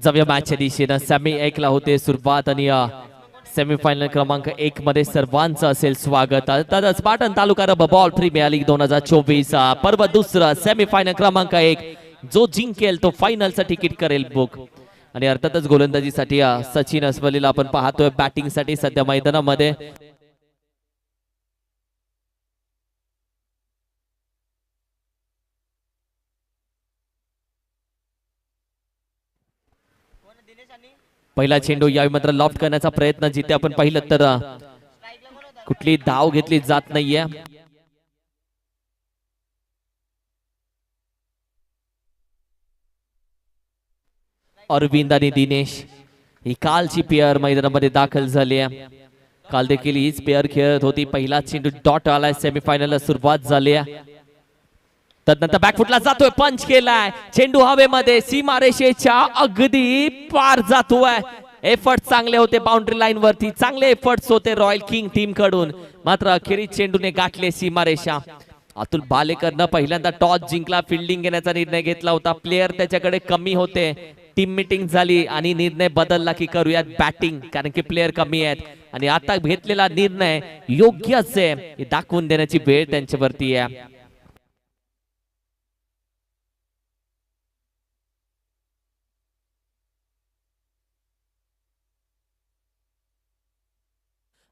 जाऊया मॅचच्या दिशेनं. सेमी 1 ला होते सुरुवात आणि सेमीफायनल क्रमांक 1 मध्ये सर्वांचं असेल स्वागत. तसंच पाटण तालुका रब बॉल प्रीमियर लीग 2024 पर्व दुसरा सेमीफायनल क्रमांक 1 जो जिंकेल तो फायनलचं तिकीट करेल बुक. आणि अर्थातच गोलंदाजीसाठी सचिन अस्वलीला आपण पाहतोय बॅटिंगसाठी सध्या मैदानामध्ये. पहिला चेंडू यावेळी मात्र लॉफ्ट करण्याचा प्रयत्न, जिथे आपण पाहिलं तर कुठली धाव घेतली जात नाहीये. अरविंद आणि दिनेश ही कालची पेअर मैदानामध्ये दाखल झाली आहे. काल देखील हीच पेअर खेळत होती. पहिला चेंडू डॉट आलाय. सेमीफायनलला सुरुवात झाली आहे. तदनंतर बॅकफुटला जातोय, पंच केलाय, चेंडू हवेमध्ये सीमारेषेच्या अगदी पार जातोय. एफर्ट चांगले होते बाउंड्री लाईन वरती, चांगले एफर्ट्स होते रॉयल किंग टीम कडून, मात्र अखेरीस चेंडूने गाठले सीमारेषा. अतुल बालेकरनं पहिल्यांदा टॉस जिंकला, फिल्डिंग घेण्याचा निर्णय घेतला होता. प्लेयर त्याच्याकडे कमी होते. टीम मीटिंग झाली आणि निर्णय बदलला की करूयात बॅटिंग, कारण की प्लेयर कमी आहेत. आणि आता घेतलेला निर्णय योग्यच आहे हे दाखवून देण्याची वेळ त्यांच्यावरती आहे.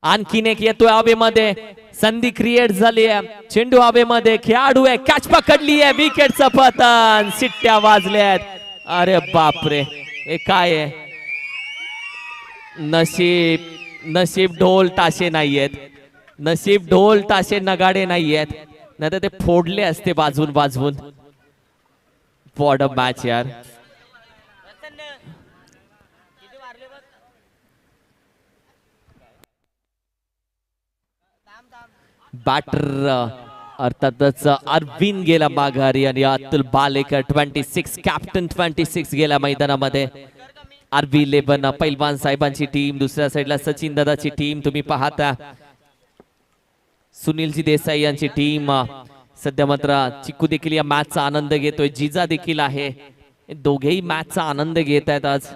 आणखीन एक येतोय हवेमध्ये, संधी क्रिएट झाली आहे. चेंडू हवेमध्ये, खेळाडू आहे, कॅच पकडली आहे, विकेटचं पतन, शिट्ट्या वाजल्यात. अरे बापरे, हे काय आहे? नशीब ढोल ताशे नाहीयेत, नशीब ढोल ताशे नगाडे नाहीयेत, नाहीतर ते फोडले असते वाजवून वाजवून. व्हॉट अ मॅच यार. बॅटर अर्थातच अरविंद गेला माघारी आणि अतुल बालेकर 26 कॅप्टन 26 गेला मैदानामध्ये. RV11 पैलवान साहेबांची टीम, दुसऱ्या साईडला सचिन दादाची टीम तुम्ही पाहता. सुनीलजी देसाई यांची टीम. सध्या मात्र चिक्कू देखील या मॅचचा आनंद घेतोय, जिजा देखील आहे. दोघेही मॅचचा आनंद घेत आहेत आज.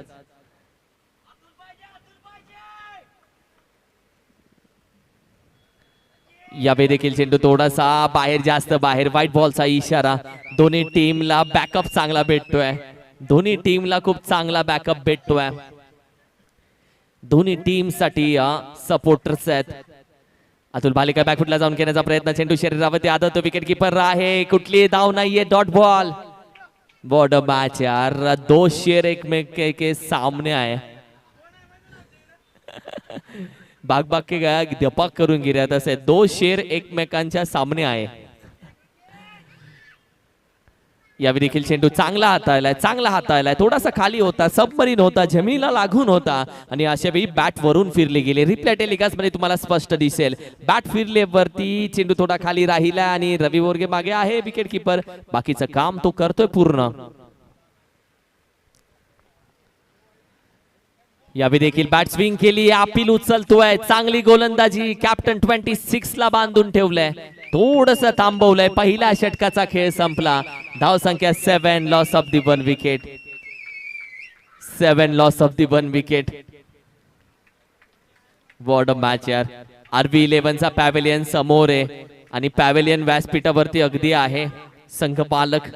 यावेळी देखील चेंडू थोडासा बाहेर, जास्त बाहेर, व्हाईट बॉलचा इशारा. दोन्ही टीमला बॅकअप चांगला भेटतोय, दोन्ही टीमला खूप चांगला बॅकअप भेटतोय. दोन्ही टीम साठी सपोर्टर्स आहेत. अतुल बालेकर बॅकफुटला जाऊन घेण्याचा प्रयत्न, चेंडू शरीरावरती आदत, विकेट किपर आहे, कुठली धाव नाहीये, dot ball. What a match यार. दो शेर एकमेक के सामने आहे. बाग के गया धपाक करून गिऱ्या, तसे दो शेर एकमेकांच्या सामने आहे. यावेळी देखील चेंडू चांगला हाताळलाय, चांगला हाताळलाय. थोडासा खाली होता, सबमरीन होता, जमिनीला लागून होता आणि अशा वेळी बॅट वरून फिरली गेली. रिप्ले टेलिकास्ट मध्ये तुम्हाला स्पष्ट दिसेल. बॅट फिरले वरती, चेंडू थोडा खाली राहिला आणि रवी बोरगे मागे आहे विकेट किपर. बाकीचं काम तो करतोय पूर्ण. यावेळी देखील बॅट स्विंग केली, अपील उचलतोय, चांगली गोलंदाजी. कॅप्टन 26 ला बांधून ठेवलंय, थोडस थांबवलंय. पहिल्या षटकाचा खेळ संपला. धाव संख्या 7, loss of the 1 wicket. 7 loss of the 1 wicket. What a match यार. RV11 चा पॅव्हेलियन समोर आहे आणि पॅव्हेलियन व्यासपीठावरती अगदी आहे. संघपालक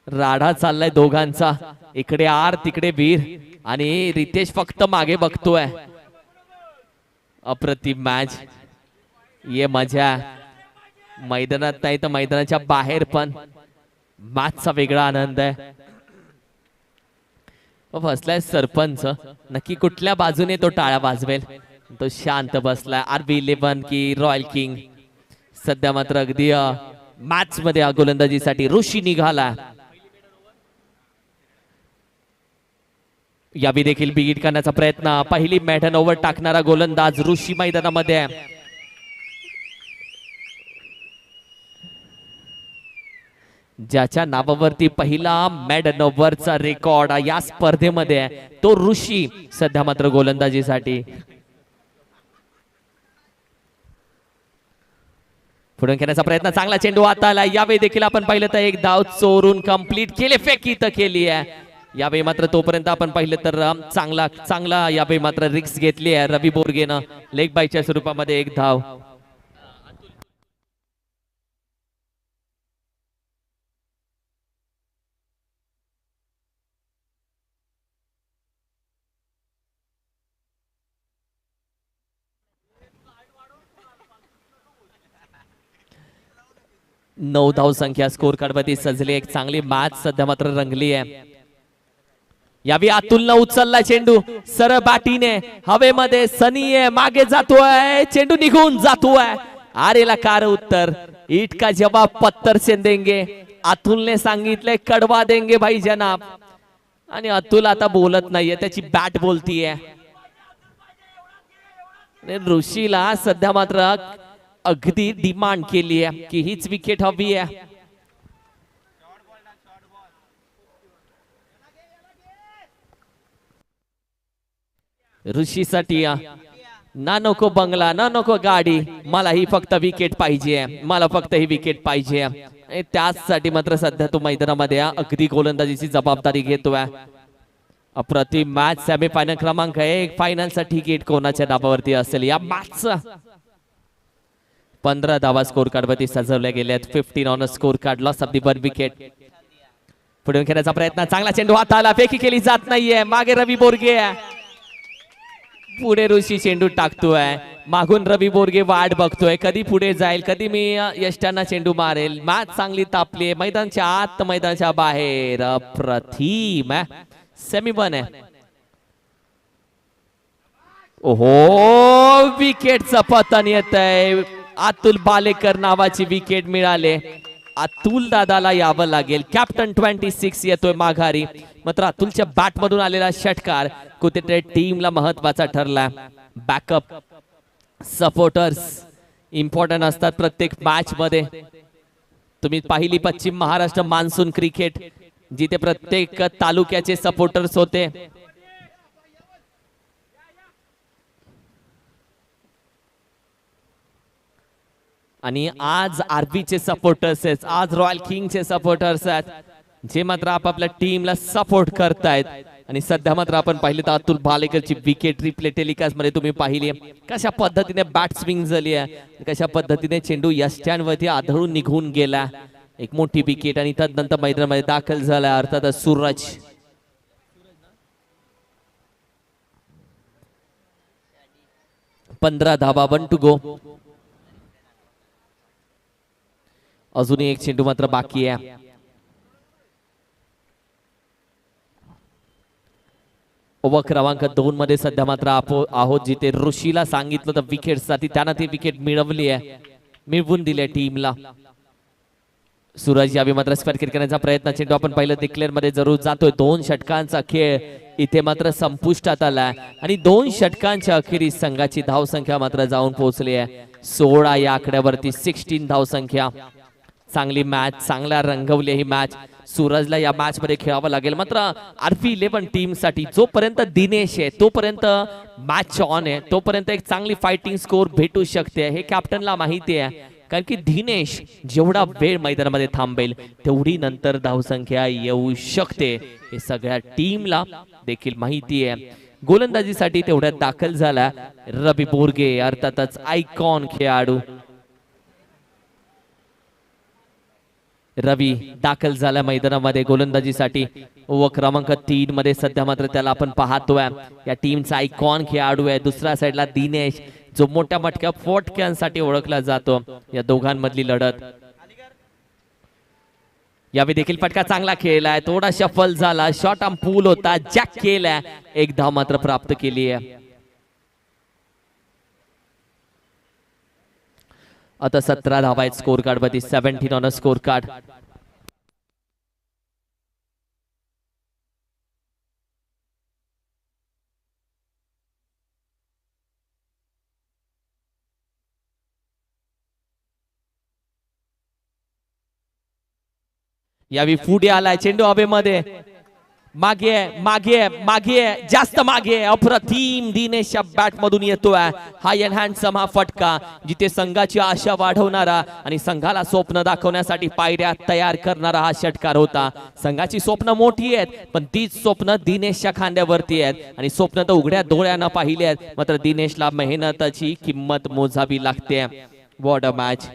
राडा चाललाय दोघांचा, इकडे आर तिकडे वीर आणि रितेश फक्त मागे बघतोय. अप्रतिम मॅच. ये मजा मैदानात नाही तर मैदानाच्या बाहेर पण मॅचचा वेगळा आनंद आहे. बसलाय सरपंच, नक्की कुठल्या बाजूने तो टाळ्या वाजवेल. तो शांत बसलाय. RV11 की रॉयल किंग. सध्या मात्र अगदी मॅच मध्ये गोलंदाजीसाठी ऋषी निघाला. यावेळी देखील बिगिट करण्याचा प्रयत्न. पहिली मॅडन ओव्हर टाकणारा गोलंदाज ऋषी मैदानामध्ये. ज्याच्या नावावरती पहिला मॅडन ओव्हरचा रेकॉर्ड या स्पर्धेमध्ये तो ऋषी सध्या मात्र गोलंदाजीसाठी. पुढे खेळण्याचा प्रयत्न, चांगला चेंडू आता आला. यावेळी देखील आपण पाहिलं तर एक धाव चोरून कंप्लीट केले, फेकी तर केली आहे. यावेळी मात्र तोपर्यंत आपण पाहिलं तर चांगला चांगला यावेळी मात्र रिक्स घेतली आहे रवी बोरगेनं लेग बायच्या स्वरूपामध्ये एक धाव. नऊ धाव संख्या स्कोर कार्ड वरती सजली. एक चांगली मॅच सध्या मात्र रंगली आहे. यावी अतुलनं उचलला चेंडू सरळ बाटीने हवेमध्ये. सनी आहे मागे जातोय चेंडू निघून जातोय. आरेला कार उत्तर ईट का जवाब पत्थर से देंगे. अतुलने सांगितले कडवा देंगे भाई जनाब. आणि अतुल आता बोलत नाहीये त्याची बॅट बोलतीये. ऋषीला सध्या मात्र अगदी डिमांड केली आहे की हीच विकेट हवी आहे. ऋषीसाठी ना नको बंगला ना नको गाडी, मला ही फक्त विकेट पाहिजे. मला फक्त ही विकेट पाहिजे. त्याचसाठी मात्र सध्या तो मैदानामध्ये अगदी गोलंदाजीची जबाबदारी घेतोय. अप्रतिम मॅच सेमीफायनल क्रमांक 1 फायनल साठी तिकीट कोणाच्या नावावरती असेल या मॅचचा. 15 धावा स्कोर कार्ड वरती सजवल्या गेल्यात. 15 on score card. Loss of the one wicket. पुढे खेळण्याचा प्रयत्न चांगला चेंडू हाताला फेकी केली जात नाहीये. मागे रवी बोरगे पुढे ऋषी चेंडू टाकतोय. मागून रवी बोरगे वाट बघतोय कधी पुढे जाईल कधी मी यष्टांना चेंडू मारेल. मॅच चांगली तापली. मैदानाच्या आत मैदानाच्या बाहेर अप्रतिम सेमी वन आहे. ओहो विकेटचं पतन येत आहे. अतुल बालेकर नावाची विकेट मिळाले. अतुल दादाला यावं लागेल. कॅप्टन 26 येतोय माघारी. मात्र अतुलच्या बॅट मधून आलेला षटकार कुठेतरी टीमला महत्वाचा ठरला. बॅकअप सपोर्टर्स इम्पॉर्टंट असतात प्रत्येक मॅच मध्ये. तुम्ही पाहिली पश्चिम महाराष्ट्र मान्सून क्रिकेट जिथे प्रत्येक तालुक्याचे सपोर्टर्स होते. आणि आज आरबीचे सपोर्टर्स आहेत. आज रॉयल किंगचे सपोर्टर्स आहेत जे मात्र आपापल्या टीमला सपोर्ट करतायत. आणि सध्या मात्र आपण पाहिले तर अतुल भालेकरची विकेट रिप्ले टेलिकास्ट मध्ये तुम्ही पाहिली कशा पद्धतीने बॅट स्विंग झाली आहे. कशा पद्धतीने चेंडू यष्ट्यांवरती आदळून निघून गेला. एक मोठी विकेट. आणि तदनंतर मैदानामध्ये दाखल झाला अर्थात सूरज. पंधरा धावा 1 टू गो. अजूनही एक चेंडू मात्र बाकी आहे. ओव्हर क्रमांक 2 मध्ये सध्या मात्र आहोत जिथे ऋषीला सांगितलं तर विकेट साठी त्यानं ती विकेट मिळवली आहे. मिळवून दिली टीमला. सूरज यावी मात्र स्क्वेअर किक करण्याचा प्रयत्न. चेंडू आपण पाहिलं डिक्लेअर मध्ये जरूर जातोय. 2 षटकांचा खेळ इथे मात्र संपुष्टात आला. आणि 2 षटकांच्या अखेरीस संघाची धावसंख्या मात्र जाऊन पोहोचली आहे 16 या आकड्यावरती. 16 धावसंख्या. चांगली मॅच चांगला रंगवली ही मॅच. सूरजला या मॅच मध्ये खेळावं लागेल. मात्र RP11 टीम साठी जोपर्यंत दिनेश आहे तोपर्यंत मॅच ऑन आहे. तोपर्यंत एक चांगली फायटिंग स्कोर भेटू शकते हे कॅप्टनला माहिती आहे. कारण की दिनेश जेवढा वेळ मैदानामध्ये थांबेल तेवढी नंतर धावसंख्या येऊ शकते हे सगळ्या टीमला देखील माहिती आहे. गोलंदाजीसाठी तेवढ्यात दाखल झाला रवी बोरगे अर्थातच आयकॉन खेळाडू. रवी दाखल झाला मैदानामध्ये गोलंदाजीसाठी. ओव्हर क्रमांक 3 मध्ये सध्या मात्र त्याला आपण पाहतोय. या टीमचा आयकॉन खेळाडू आहे. दुसऱ्या साईडला दिनेश जो मोठ्या मोठ्या फटक्यांसाठी ओळखला जातो. या दोघांमधली लढत. यावेळी देखील फटका चांगला खेळलाय. थोडा शफल झाला. शॉर्ट आर्म पूल होता. जॅक केलाय. एक धाव मात्र प्राप्त केली आहे. आता 17 धावा आहेत स्कोर कार्ड वरती. 17 ऑन स्कोर कार्ड. यावी पुढे आलाय चेंडू हवेमध्ये. मागे मागे मागे जास्त मागे अप्रतिम दिनेशच्या बॅट मधून येतोय हा एनहँडसम हा फटका जिथे संघाची आशा वाढवणारा आणि संघाला स्वप्न दाखवण्यासाठी पायऱ्या तयार करणारा हा षटकार होता. संघाची स्वप्न मोठी आहेत पण तीच स्वप्न दिनेशच्या खांद्यावरती आहेत आणि स्वप्न तर उघड्या डोळ्यानं पाहिली आहेत मात्र दिनेशला मेहनताची किंमत मोजावी लागते. What a match.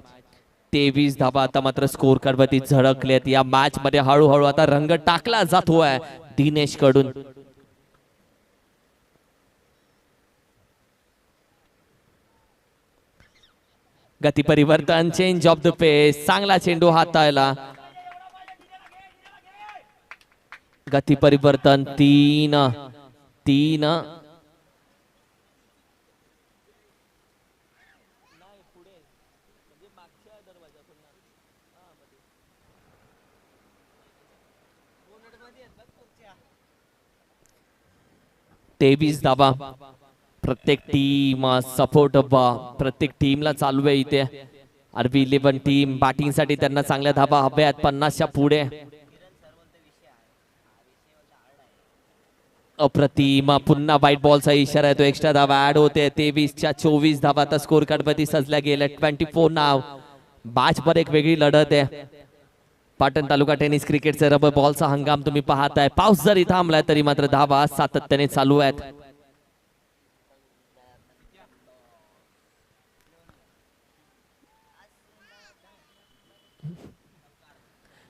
23 धावा आता मात्र स्कोर कार्ड वरती झळकलेत. या मॅच मध्ये हळूहळू आता रंग टाकला जातोय दिनेश कडून. गती परिवर्तन चेंज ऑफ द पेस चांगला चेंडू हाताळला. गती परिवर्तन 3 23 धावा. प्रत्येक टीम सपोर्ट प्रत्येक टीमला चालू आहे इथे. RB11 टीम बॅटिंग साठी त्यांना चांगल्या धावा हव्या आहेत 50च्या पुढे. अप्रतिम पुन्हा व्हाईट बॉलचा इशारा आहे तो एक्स्ट्रा धावा ऍड होते. 23च्या 24 धावा आता स्कोर कार्ड वरती सजल्या गेल्या. 24 नाव. मॅच वर एक वेगळी लढत आहे. पाटण तालुका टेनिस क्रिकेटचे रबर बॉलचा हंगाम तुम्ही पाहताय. पाऊस जरी थांबलाय तरी मात्र धावा सातत्याने चालू आहेत.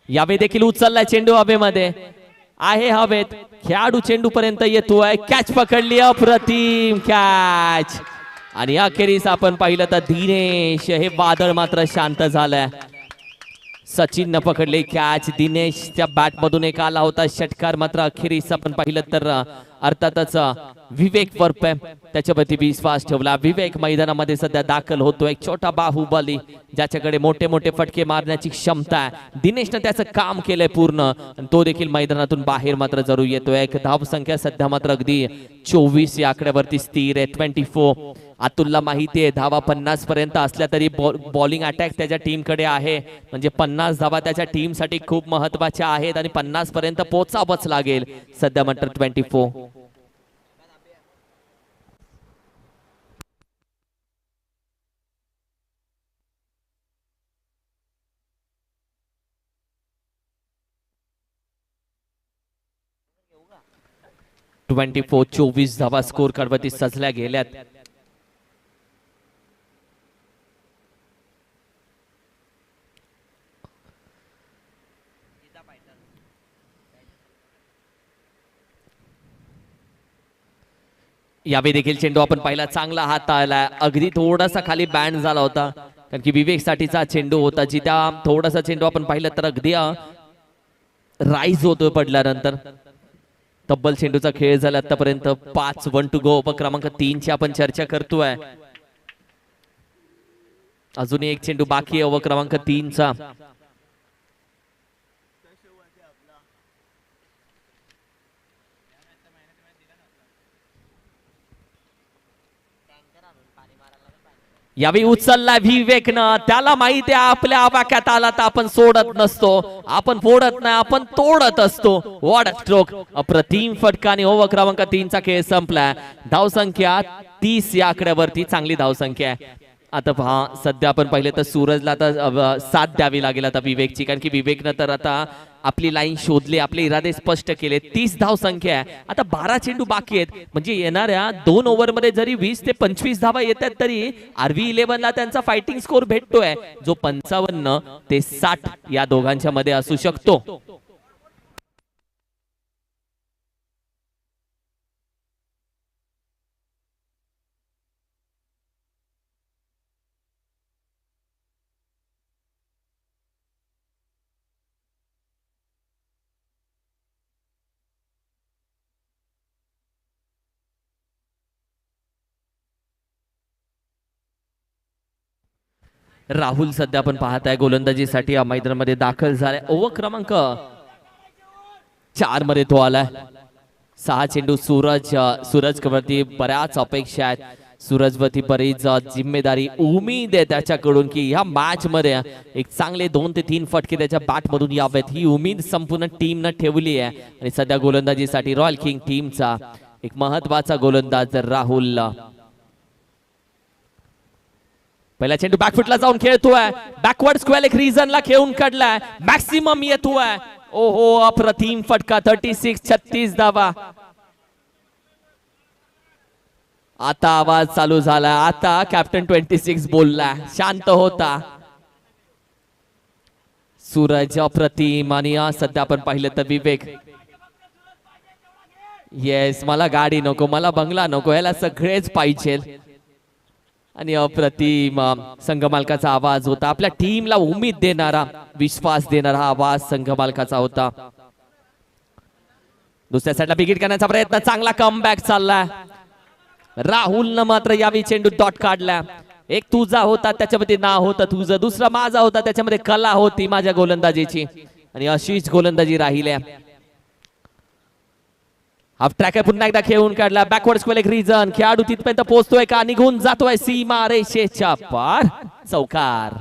यावेळी देखील उचललाय चेंडू हवेमध्ये आहे. हवेत खेळाडू चेंडू पर्यंत येतोय. कॅच पकडली. अप्रतिम कॅच. आणि अखेरीस आपण पाहिलं तर दिनेश हे वादळ मात्र शांत झालंय. सचिन न पकडले कॅच. दिनेशच्या बॅट मधून एक आला होता षटकार मात्र अखेरीस आपण पाहिलं तर अर्थातच विवेक वर्प त्याच्यावरती विश्वास ठेवला. विवेक मैदानामध्ये सध्या दाखल होतो. एक छोटा बाहुबली ज्याच्याकडे मोठे मोठे फटके मारण्याची क्षमता आहे. दिनेशनं त्याचं काम केलंय पूर्ण आणि तो देखील मैदानातून बाहेर मात्र जरूर येतोय. एक धाव संख्या सध्या मात्र अगदी 24 या आकड्यावरती स्थिर आहे. 24. अतुलला माहिती आहे धावा 50 पर्यंत असल्या तरी बॉलिंग अटॅक त्याच्या टीमकडे आहे म्हणजे 50 धावा त्याच्या टीमसाठी खूप महत्वाच्या आहेत आणि 50 पर्यंत पोचावंच लागेल. सध्या मात्र 24. ट्वेंटी-फोर 24 धावा स्कोर कार्ड वरती सजल्या गेल्यात. यावेळी देखील चेंडू आपण पाहिला चांगला हाताळला. अगदी थोडासा खाली बँड झाला होता कारण की विवेक साठीचा चेंडू होता जिथे थोडासा चेंडू आपण पाहिलं तर अगदी राईज होतोय पडल्यानंतर. तब्बल चेंडूचा खेळ झाला आतापर्यंत 5 1 टू गो. क्रमांक 3 ची आपण चर्चा करतोय. अजूनही एक चेंडू बाकी आहे क्रमांक 3 चा. यावेळी उचलला विवेकनं. त्याला माहिती आहे आपल्या आवाक्यात आला तर आपण सोडत नसतो. आपण फोडत नाही आपण तोडत असतो. What a stroke. अप्रतिम फटका आणि ओव्हर क्रमांक 3 चा खेळ संपला. धावसंख्या 30 या आकड्यावरती चांगली धावसंख्या आहे. आता पहा सध्या आपण पाहिले तर सूरजला आता साथ द्यावी लागेल आता विवेकची कारण की विवेकनं तर आता आपली लाईन शोधली आपले इरादे स्पष्ट केले. 30 धाव संख्या आहे. आता 12 चेंडू बाकी आहेत म्हणजे येणाऱ्या 2 ओव्हरमध्ये जरी 20 ते 25 धावा येतात तरी RB11 ला त्यांचा फायटिंग स्कोर भेटतोय जो 55 ते 60 या दोघांच्या मध्ये असू शकतो. राहुल सध्या आपण पाहत आहे गोलंदाजीसाठी या मैदानामध्ये दाखल झालाय. ओव्हर क्रमांक 4 मध्ये तो आलाय. 6 चेंडू सूरज वरती बऱ्याच अपेक्षा आहेत. सूरजवरती बरीच जिम्मेदारी उमेद आहे त्याच्याकडून की ह्या मॅच मध्ये एक चांगले 2 ते 3 फटके त्याच्या बॅट मधून यावेत ही उमेद संपूर्ण टीमनं ठेवली आहे. आणि सध्या गोलंदाजीसाठी रॉयल किंग टीमचा एक महत्वाचा गोलंदाज राहुल पहिला चेंडू बॅकफुटला जाऊन खेळतोय. बॅकवर्ड स्क्वेअर एक रिझनला खेळून काढलाय. मॅक्सिमम येतोय. ओहो अप्रतिम फटका 36 धावा. आता आवाज चालू झाला. आता कॅप्टन 26 बोलला. शांत होता सूरज अप्रतिम. आणि सध्या आपण पाहिलं तर विवेक येस मला गाडी नको मला बंगला नको याला सगळेच पाहिजे. आणि अप्रतिम संघमालकाचा आवाज होता. आपल्या टीमला उमेद देणारा विश्वास देणारा हा आवाज संघमालकाचा होता. दुसऱ्या साईडला विकेट करण्याचा प्रयत्न चांगला कमबॅक चाललाय. राहुलनं मात्र यावेळी चेंडू डॉट काढला. एक तुझा होता त्याच्यामध्ये नाव होतं तुझं. दुसरा माझा होता त्याच्यामध्ये कला होती माझ्या गोलंदाजीची. आणि अशीच गोलंदाजी राहिल्या. हाफ ट्रॅक पुन्हा एकदा खेळून काढला. बॅकवर्ड स्क्वेअर एक रिझन. खेळाडू तिथपर्यंत पोहोचतोय का निघून जातोय सीमा रेषेच्या पार. चौकार.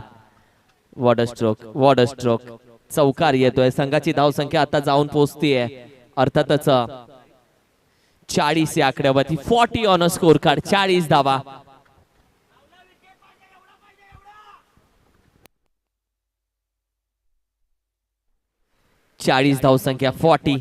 वॉटर स्ट्रोक चौकार येतोय. संघाची धावसंख्या आता जाऊन पोहोचतीये अर्थातच 40 या आकड्यावरती. 40 ऑन अ स्कोर कार्ड. 40 धावा. धावसंख्या 40.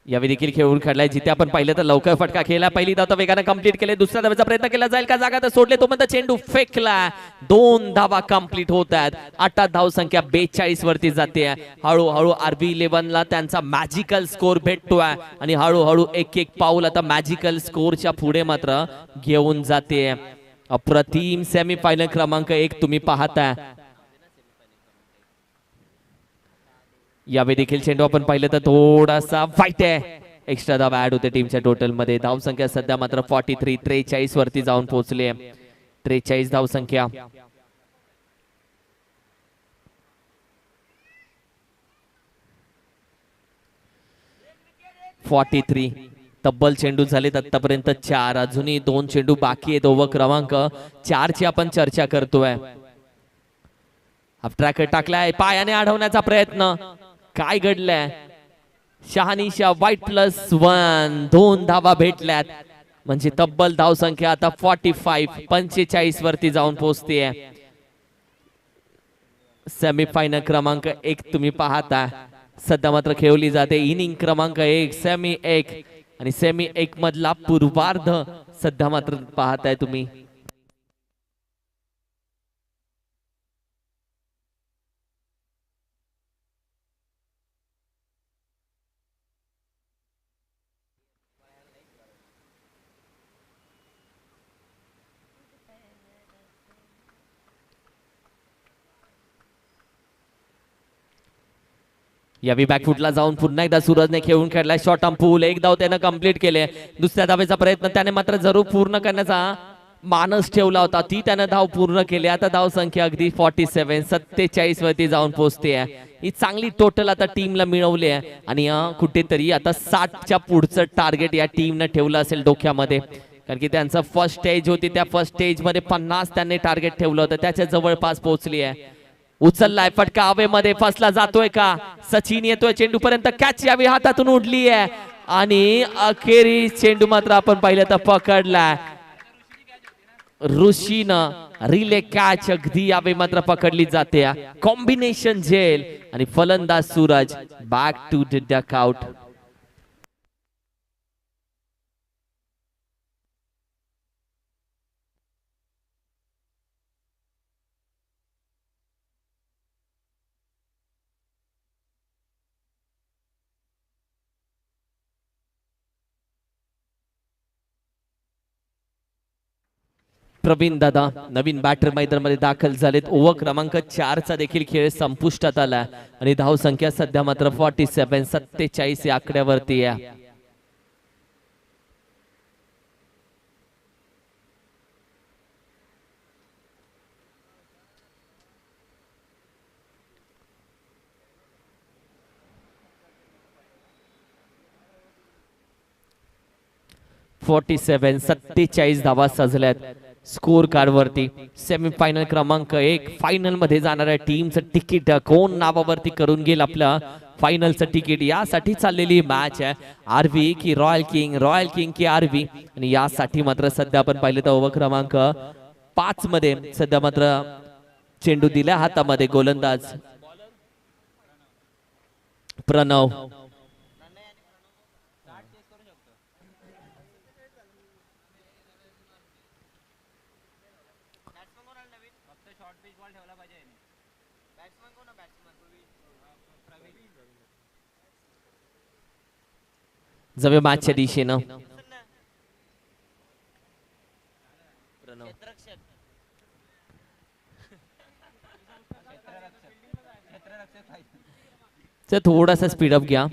यावेळी देखील खेळून काढलाय. जिथे आपण पाहिलं तर लवकर फटका खेळला. पहिली धाव तर वेगाने कंप्लीट केले. दुसऱ्या धावेचा प्रयत्न केला जाईल का जागा तर सोडले. तो म्हणता चेंडू फेकला. 2 धावा कंप्लीट होत आहेत. 8 धाव संख्या 42 वरती जाते. हळूहळू RB11 ला त्यांचा मॅजिकल स्कोर भेटतोय. आणि हळूहळू एक पाऊल आता मॅजिकल स्कोरच्या पुढे मात्र घेऊन जाते. अप्रतिम सेमीफायनल क्रमांक 1 तुम्ही पाहताय. यावेळी देखील चेंडू आपण पाहिलं तर थोडासा वाईट आहे. एक्स्ट्रा धाव ऍड होते टीमच्या टोटल मध्ये. धाव संख्या सध्या मात्र 43 वरती जाऊन पोहोचले. 43 धाव संख्या. तब्बल चेंडू झालेत आतापर्यंत 4. अजूनही 2 चेंडू बाकी आहेत. ओव्हर क्रमांक 4 ची आपण चर्चा करतोय. हाफ ट्रॅक टाकलाय. पायाने अडवण्याचा प्रयत्न. काय घडलंय. शहानिशा वाईट +1. 2 धावा भेटल्यात. म्हणजे तब्बल धाव संख्या आता 45 वरती जाऊन पोहोचते. सेमीफायनल क्रमांक 1 तुम्ही पाहता. सध्या मात्र खेळली जाते इनिंग क्रमांक 1 सेमी 1. आणि सेमी 1 मधला पूर्वार्ध सध्या मात्र पाहताय तुम्ही. यावेळी बॅकफुटला जाऊन पुन्हा एकदा सूरजने खेळून खेळलाय. शॉर्ट आर्म पूल. 1 धाव त्यानं कंप्लीट केले. दुसऱ्या धावेचा प्रयत्न त्याने मात्र जरूर पूर्ण करण्याचा मानस ठेवला होता. ती त्यानं धाव पूर्ण केली. आता धाव संख्या अगदी 47 वरती जाऊन पोहोचते. ही चांगली टोटल आता टीमला मिळवली आहे. आणि कुठेतरी आता 60च्या पुढचं टार्गेट या टीमनं ठेवलं असेल डोक्यामध्ये. कारण की त्यांचं फर्स्ट स्टेज होती. त्या फर्स्ट स्टेज मध्ये 50 त्यांनी टार्गेट ठेवलं होतं. त्याच्या जवळपास पोहोचली आहे. उचललाय फटका हवेमध्ये फसला जातोय का. सचिन येतोय चेंडू पर्यंत. कॅच यावी हातातून उडली आहे. आणि अखेरीस चेंडू मात्र आपण पाहिलं तर पकडलाय. ऋषीनं रिले कॅच अगदी यावे मात्र पकडली जाते. कॉम्बिनेशन झेल आणि फलंदाज Suraj back to the dugout. Pravin दादा नवीन बॅटर मैदानामध्ये दाखल झालेत. ओव्हर क्रमांक 4 चा देखील खेळ संपुष्टात आला. आणि धाव संख्या सध्या मात्र 47 या आकड्यावरती आहे. 47 धावा सजल्यात स्कोर कार्ड वरती. सेमीफायनल क्रमांक 1 फायनल मध्ये जाणाऱ्या टीमचं तिकीट कोण नावावरती करून घेईल आपलं फायनलचं तिकीट, यासाठी चाललेली मॅच आहे. आरव्ही की रॉयल किंग, रॉयल किंग की आरव्ही. आणि यासाठी मात्र सध्या आपण पाहिलं तर ओव्हर क्रमांक 5 मध्ये सध्या मात्र चेंडू दिल्या हातामध्ये गोलंदाज प्रणव. जाऊया मॅचच्या दिशेनं. थोडासा स्पीडअप घ्या.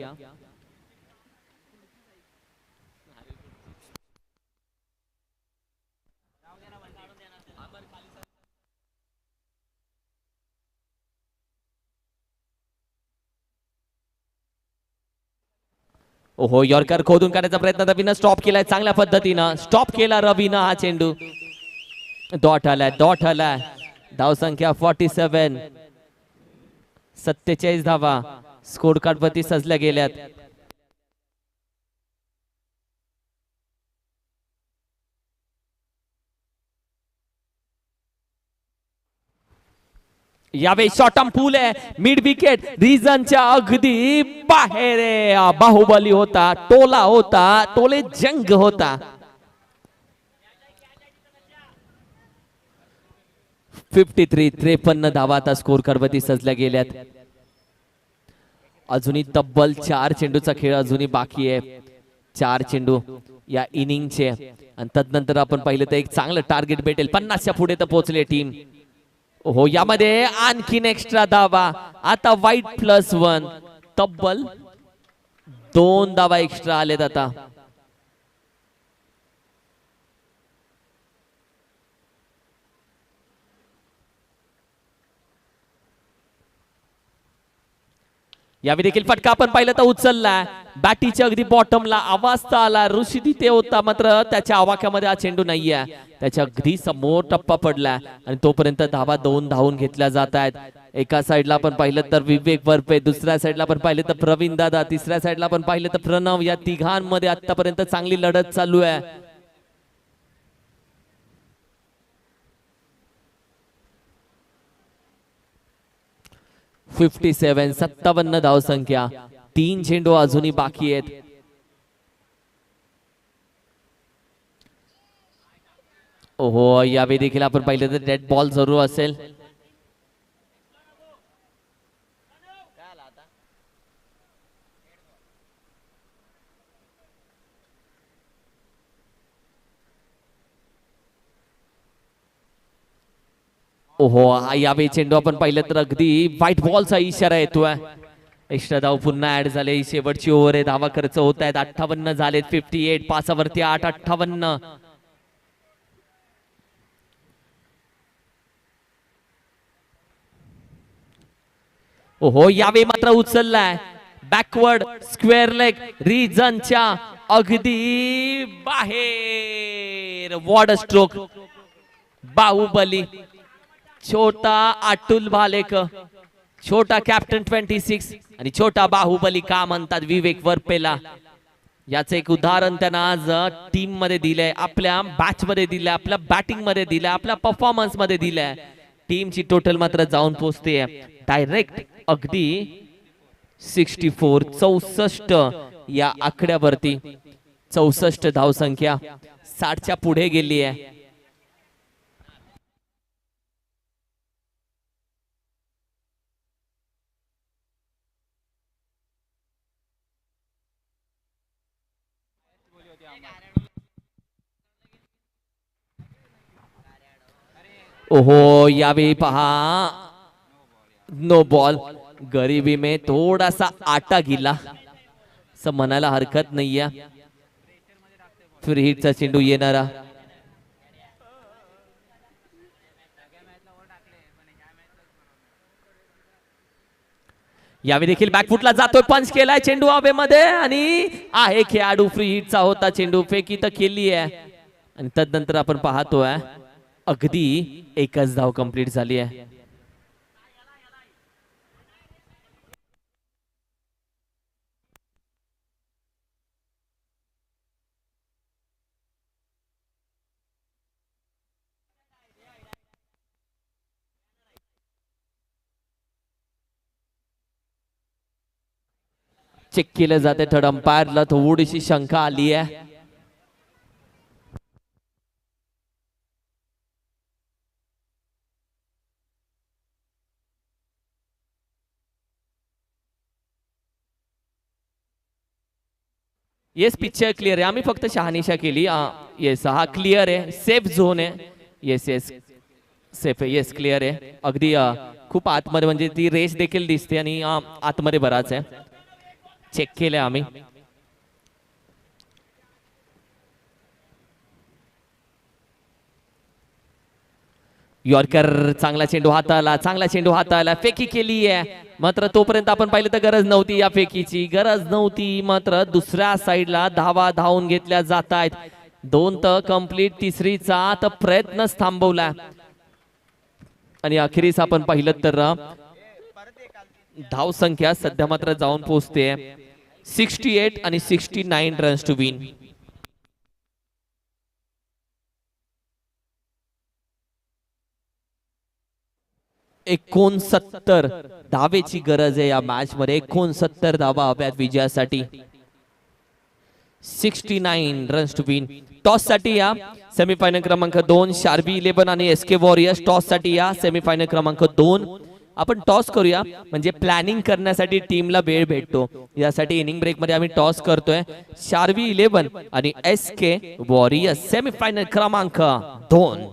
ओहो, यॉर्कर खोदून काढण्याचा प्रयत्न रवीनं स्टॉप केलाय चांगल्या पद्धतीनं. स्टॉप केला रवीनं हा चेंडू. डॉट आलाय, डॉट आलाय. धावसंख्या 47, 47 धावा स्कोर कार्ड वरती सजल्या गेल्यात. यावेळी शॉर्ट आर्म पूल आहे, मिड विकेट रिजनच्या अगदी बाहेर आहे. बाहुबली होता, टोला होता, टोले जंग होता. 53 धावा आता स्कोर कार्ड वरती सजल्या गेल्यात. अजूनही तब्बल 4 चेंडूचा खेळ अजूनही बाकी आहे. 4 चेंडू या इनिंगचे. आणि तदनंतर आपण पाहिलं तर एक चांगलं टार्गेट भेटेल. 50च्या पुढे तर पोहोचले टीम. हो, यामध्ये आणखीन एक्स्ट्रा धावा. आता वाईट +1, तब्बल 2 धावा एक्स्ट्रा आलेत आता. यावेळी देखील फटका आपण पाहिलं तर उचलला. बॅटीच्या अगदी बॉटमला आवाज तर आला, ऋषी तिथे होता, मात्र त्याच्या आवाक्यामध्ये हा चेंडू नाहीये. त्याच्या अगदी समोर टप्पा पडला आणि तोपर्यंत धावा 2 धावून घेतल्या जात आहेत. एका साईडला आपण पाहिलं तर विवेक वरपे, दुसऱ्या साईडला आपण पाहिलं तर प्रवीण दादा, तिसऱ्या साईडला आपण पाहिलं तर प्रणव. या तिघांमध्ये आतापर्यंत चांगली लढत चालू आहे. .57 57 धावसंख्या. 3 चेंडू अजूनही बाकी आहेत. ओहो, यावेळी देखील आपण पाहिलं तर डेड बॉल जरूर असेल. ओहो, यावेळी चेंडू आपण पाहिलं तर अगदी व्हाईट बॉलचा इशारा येतोय. एक्स्ट्रा धाव पुन्हा ऍड झाले. शेवटची ओव्हर आहे, धावा खर्च होत आहेत. 58 झालेत. 58 पासावरती 8, 58. ओहो, यावेळी मात्र उचललाय. बॅकवर्ड स्क्वेअर लेग रिजनच्या अगदी बाहेर. Ward stroke. बाहुबली छोटा अतुल भालेक, छोटा कॅप्टन 26 आणि छोटा बाहुबली का म्हणतात विवेक वरपेला. याचं एक उदाहरण त्यांना आज टीम मध्ये दिलंय, आपल्या बॅच मध्ये दिलंय, आपल्या बॅटिंग मध्ये दिलंय, आपल्या परफॉर्मन्स मध्ये दिलंय. टीमची टोटल मात्र जाऊन पोहोचते डायरेक्ट अगदी 64 या आकड्यावरती. 64 धावसंख्या 60च्या पुढे गेली आहे. ओहो, यावेळी पहा नो बॉल. गरीबी में थोड़ा सा आटा गिला असं म्हणायला हरकत नाहीये. फ्री हिटचा चेंडू येणारा. यावेळी देखील बॅकफुटला जातोय, पंच केलाय चेंडू हवेमध्ये आणि आहे खेळाडू फ्री हिटचा होता चेंडू, फेकी तर केली आहे आणि तदनंतर आपण पाहतोय अगदी एकच धाव कंप्लीट झाली आहे. चेक केलं जाते, थर्ड अंपायरला थोडीशी शंका आली आहे. येस पिक्चर क्लिअर आहे, आम्ही फक्त शहानिशा केली. येस हा क्लिअर आहे, सेफ झोन आहे. येस येस सेफ आहे, येस क्लिअर आहे. अगदी खूप आतमध्ये म्हणजे ती रेस देखील दिसते आणि आतमध्ये बराच आहे. चेक केलंय आम्ही. यॉर्कर चांगला चेंडू हाताला, चांगला चेंडू हाताला, फेकी केली आहे. मात्र तोपर्यंत आपण पाहिलं तर गरज नव्हती, या फेकीची गरज नव्हती. मात्र दुसऱ्या साईडला धावा धावून घेतल्या जात आहेत. 2 तर कंप्लीट, तिसरीचा तर प्रयत्नच थांबवला आणि अखेरीस आपण पाहिलं तर धाव संख्या सध्या मात्र जाऊन पोहोचते 68 आणि 69 रन्स टू विन. 69 धावेची गरज आहे या मॅच मध्ये. 69 धावा हव्यात विजयासाठी. 69 रन्स टू विन. टॉस साठी या सेमीफायनल क्रमांक 2 शार्बी 11 आणि एसके वॉरियर्स. टॉस साठी या सेमीफायनल क्रमांक 2. आपण टॉस करूया म्हणजे प्लॅनिंग करण्यासाठी टीमला वेळ भेटतो. यासाठी इनिंग ब्रेक मध्ये आम्ही टॉस करतोय. शार्बी 11 आणि एसके वॉरियर्स सेमीफायनल क्रमांक 2.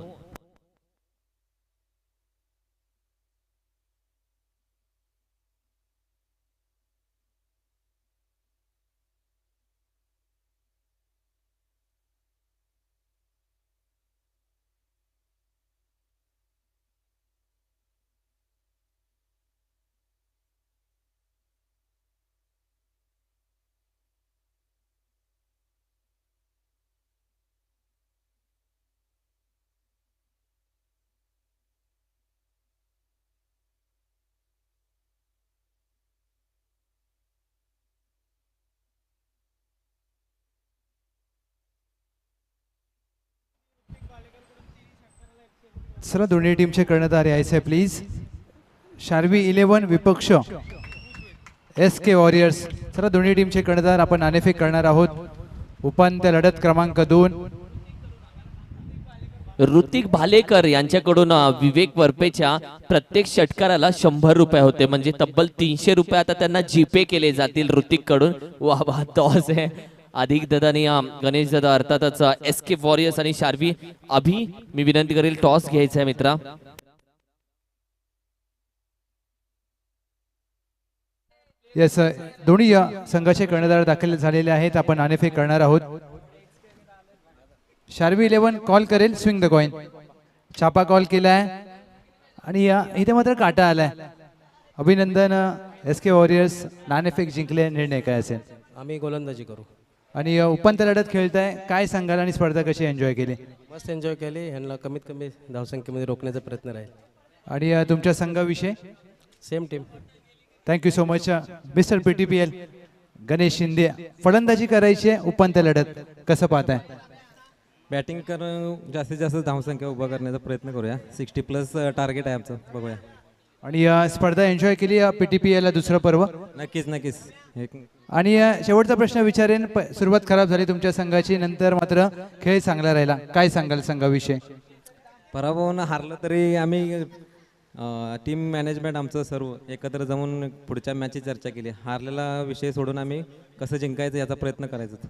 चला दोन्ही टीमचे कर्णधार यायचे प्लीज. शार्वी 11 विपक्ष एसके वॉरियर्स. चला दोन्ही टीमचे कर्णधार आपण नाणेफेक करणार आहोत. उपांत्य लढत क्रमांक 2. ऋतिक भालेकर यांच्याकडून विवेक वरपेच्या प्रत्येक षटकाराला 100 रुपये होते, म्हणजे तब्बल 300 रुपये आता त्यांना जीपे केले जातील ऋतिक कडून. वा वा, टॉस आहे अधिक ददानी गणेश दादा अर्थातच एसके वॉरियर्स आणि शार्वी. अभि मी विनंती करेल टॉस घ्यायचा आहे मित्रा. येस दोन्ही संघाचे कर्णधार दाखल झालेले आहेत. आपण नाणेफेक करणार आहोत. शार्वी 11 कॉल करेल स्विंग द कॉइन. छापा कॉल केलाय आणि इथे मात्र काटा आलाय. अभिनंदन एसके वॉरियर्स नाणेफेक जिंकले. निर्णय काय असेल? आम्ही गोलंदाजी करू. आणि उपांत्य लढत खेळताय, काय सांगाल आणि स्पर्धा कशी एन्जॉय केली? मस्त एन्जॉय केली. ह्यांना कमीत कमी धावसंख्येमध्ये रोखण्याचा प्रयत्न राहील. आणि तुमच्या संघाविषयी? Same team. Thank you so much mister PTPL Ganesh Shinde. फलंदाजी करायची आहे उपांत्य लढत, कसं पाहताय? बॅटिंग करून जास्तीत जास्त धावसंख्या उभा करण्याचा प्रयत्न करूया. 60+ टार्गेट आहे आमचं, बघूया. आणि स्पर्धा एन्जॉय केली PTPL ला दुसरं पर्व? नक्कीच नक्कीच. आणि शेवटचा प्रश्न विचारेन. सुरुवात खराब झाली तुमच्या संघाची, नंतर मात्र खेळ चांगला राहिला, काय सांगाल संघाविषयी? पराभवानं हारलं तरी आम्ही टीम मॅनेजमेंट आमचं सर्व एकत्र जमून पुढच्या मॅचची चर्चा केली. हारलेला विषय सोडून आम्ही कसं जिंकायचं याचा प्रयत्न करायचा.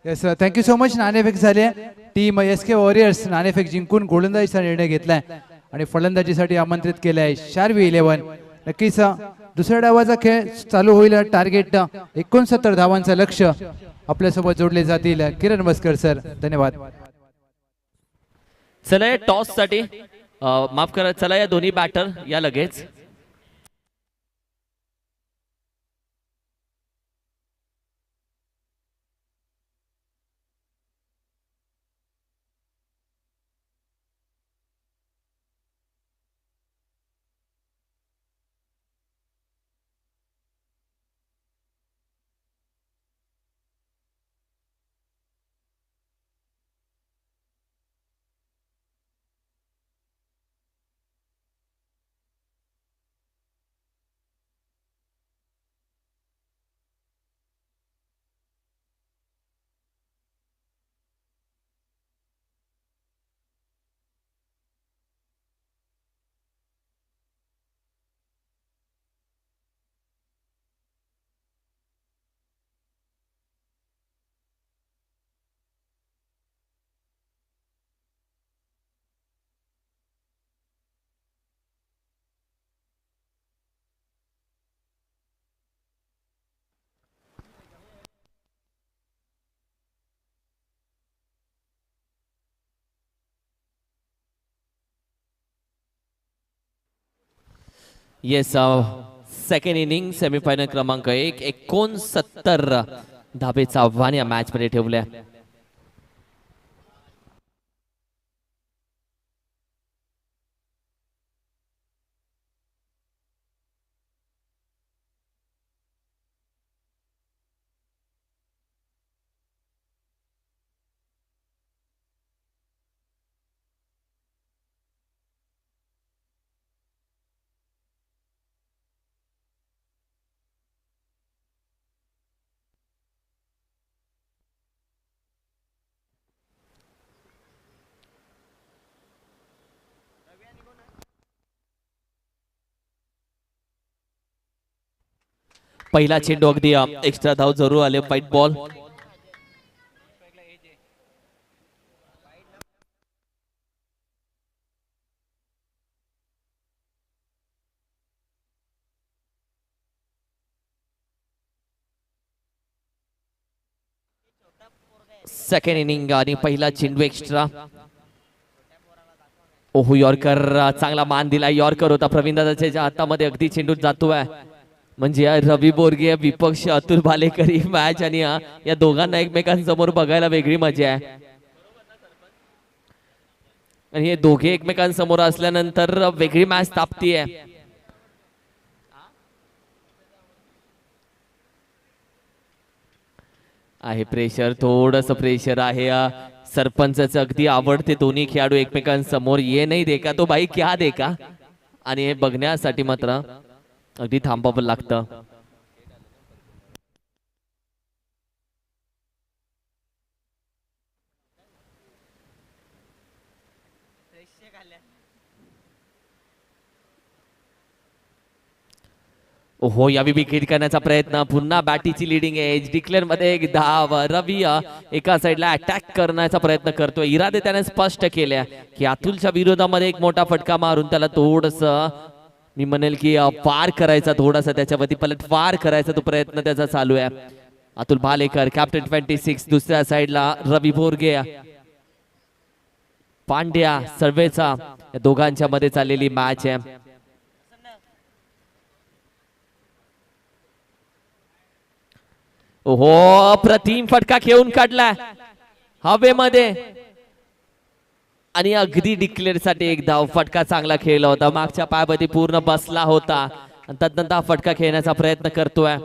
Yes thank you so much. नाणेफेक झाले. टीम एसके वॉरियर्स नाणेफेक जिंकून गोलंदाजीचा निर्णय घेतलाय आणि फलंदाजीसाठी आमंत्रित केलं आहे शार्वी 11. नक्कीच दुसऱ्या डावाचा खेळ चालू होईल. टार्गेट 69 धावांचं लक्ष. आपल्यासोबत जोडले जातील किरण मस्कर सर. धन्यवाद. चला या टॉस साठी माफ करा, चला या दोन्ही बॅटर या लगेच. येस, सेकंड इनिंग सेमीफायनल क्रमांक 1, 69 धाबेचं आव्हान या मॅच मध्ये ठेवलंय. पहिला चेंडू अगदी एक्स्ट्रा धाव जरूर आले. White ball. सेकंड इनिंग आणि पहिला चेंडू एक्स्ट्रा. ओहो, यॉर्कर चांगला मान दिला. यॉर्कर होता प्रवीण दादाच्या हातामध्ये. अगदी चेंडू जातोय. म्हणजे रवी बोरगे विपक्ष अतुल भालेकरी मॅच आणि या दोघांना एकमेकांसमोर बघायला वेगळी मजा आहे. आणि हे दोघे एकमेकांसमोर असल्यानंतर वेगळी मॅच तापतीये. आहे प्रेशर, थोडस प्रेशर आहे. सरपंचाचं अगदी आवडते दोन्ही खेळाडू एकमेकांसमोर. ये नाही देखा तो भाई क्या देखा. आणि हे बघण्यासाठी मात्र अगदी थांबावं लागतं. ओहो, यावी विकेट करण्याचा प्रयत्न. पुन्हा बॅटीची लिडिंग एज. डिक्लेअर मध्ये एक धाव. रवी एका साइडला अटॅक करण्याचा प्रयत्न करतोय. इरादे त्याने स्पष्ट केल्या की अतुलच्या विरोधामध्ये एक मोठा फटका मारून त्याला थोडस, मी म्हणेल की पार करायचा, थोडासा त्याच्यावरती पलट पार करायचा तो प्रयत्न त्याचा चालू आहे. अतुल भालेकर कॅप्टन 26. दुसऱ्या साइडला रवी बोरगे, पांड्या, सर्वेचा, या दोघांच्या मध्ये चाललेली मॅच आहे. ओहो, प्रतिम फटका खेळून काढलाय हवेमध्ये. आणि अगदी डिक्लेअर साठी एक धाव. फटका चांगला खेळला होता. मागच्या पायामध्ये पूर्ण बसला होता. आणि तदनंतर फटका खेळण्याचा प्रयत्न करतोय.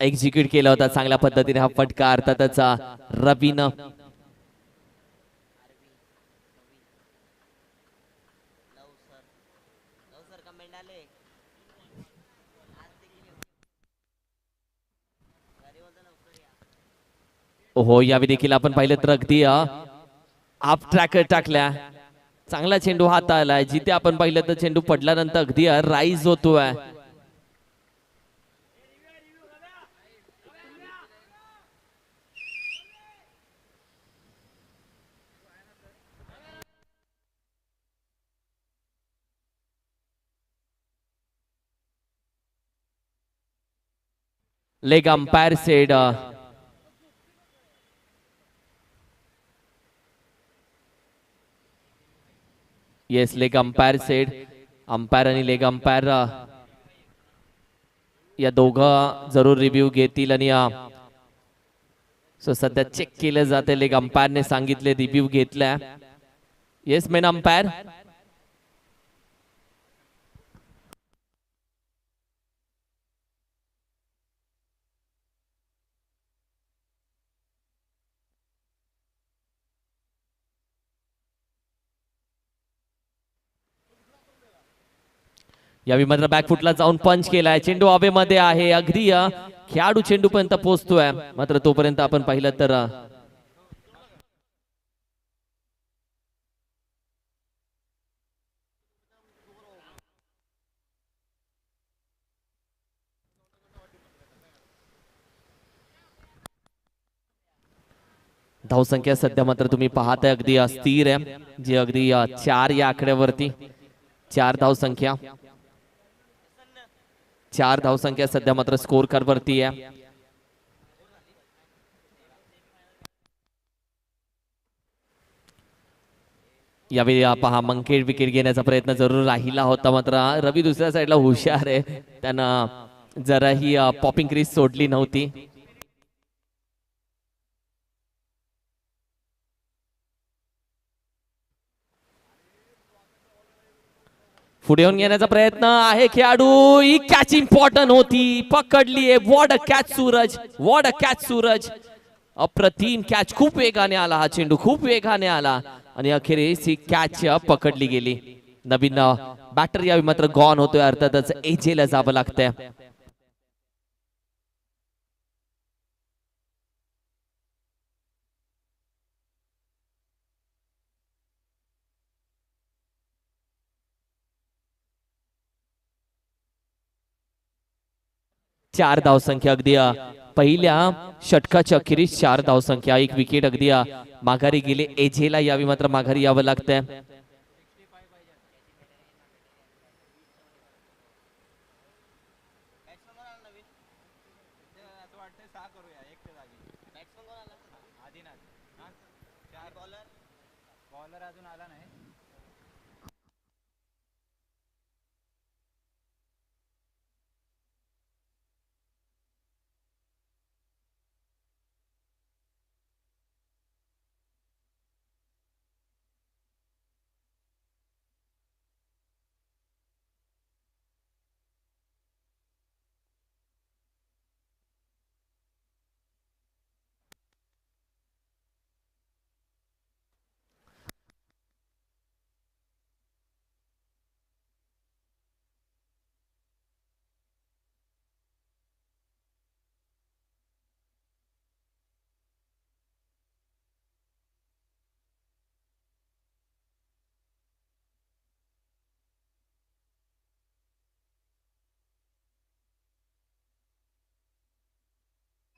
एक्झिक्यूट केला होता चांगल्या पद्धतीने हा फटका अर्थातच रवीनं. ओहो, यावेळी देखील आपण पाहिलं तर अगदी हाफ ट्रॅकर टाकल्या. चांगला चेंडू हाता आलाय. जिथे आपण पाहिलं तर चेंडू पडल्यानंतर अगदी राईज होतोय. Leg umpire sed. Yes, leg umpire sed. Umpire आणि लेग अंपायर या दोघं जरूर रिव्ह्यू घेतील. आणि सो सध्या चेक केलं जाते. लेग अंपायरने सांगितले रिव्ह्यू घेतलाय. Yes, main umpire. यावेळी मात्र बॅकफुटला जाऊन पंच केलाय. चेंडू हवेमध्ये आहे. अगदी खेळाडू चेंडू पर्यंत पोहोचतोय. मात्र तोपर्यंत आपण पाहिलं तर धावसंख्या सध्या मात्र तुम्ही पाहताय अगदी अस्थिर आहे. जी अगदी 4 या आकड्यावरती. 4 धावसंख्या. 4 धावसंख्या सध्या मात्र स्कोर कार्ड वरती आहे. यावेळी पहा मंकेड विकेट घेण्याचा प्रयत्न जरूर राहिला होता, मात्र रवी दुसऱ्या साईडला हुशार आहे, त्यानं जराही पॉपिंग क्रीज सोडली नव्हती. पुढे येऊन घेण्याचा प्रयत्न आहे खेळाडू, ही कॅच इम्पॉर्टंट होती, पकडली आहे. What a catch Suraj, what a catch Suraj. अप्रतिम कॅच, खूप वेगाने आला हा चेंडू, खूप वेगाने आला आणि अखेरीस ही कॅच पकडली गेली. नवीन बॅटर यावी मात्र गॉन होतोय, अर्थातच एजेला जावं लागतंय. चार धावसंख्या अगदी पहिल्या षटकाच्या अखेरीस 4 धावसंख्या, 1 विकेट अगदी माघारी गेले. एजेला यावी मात्र माघारी यावं लागतंय.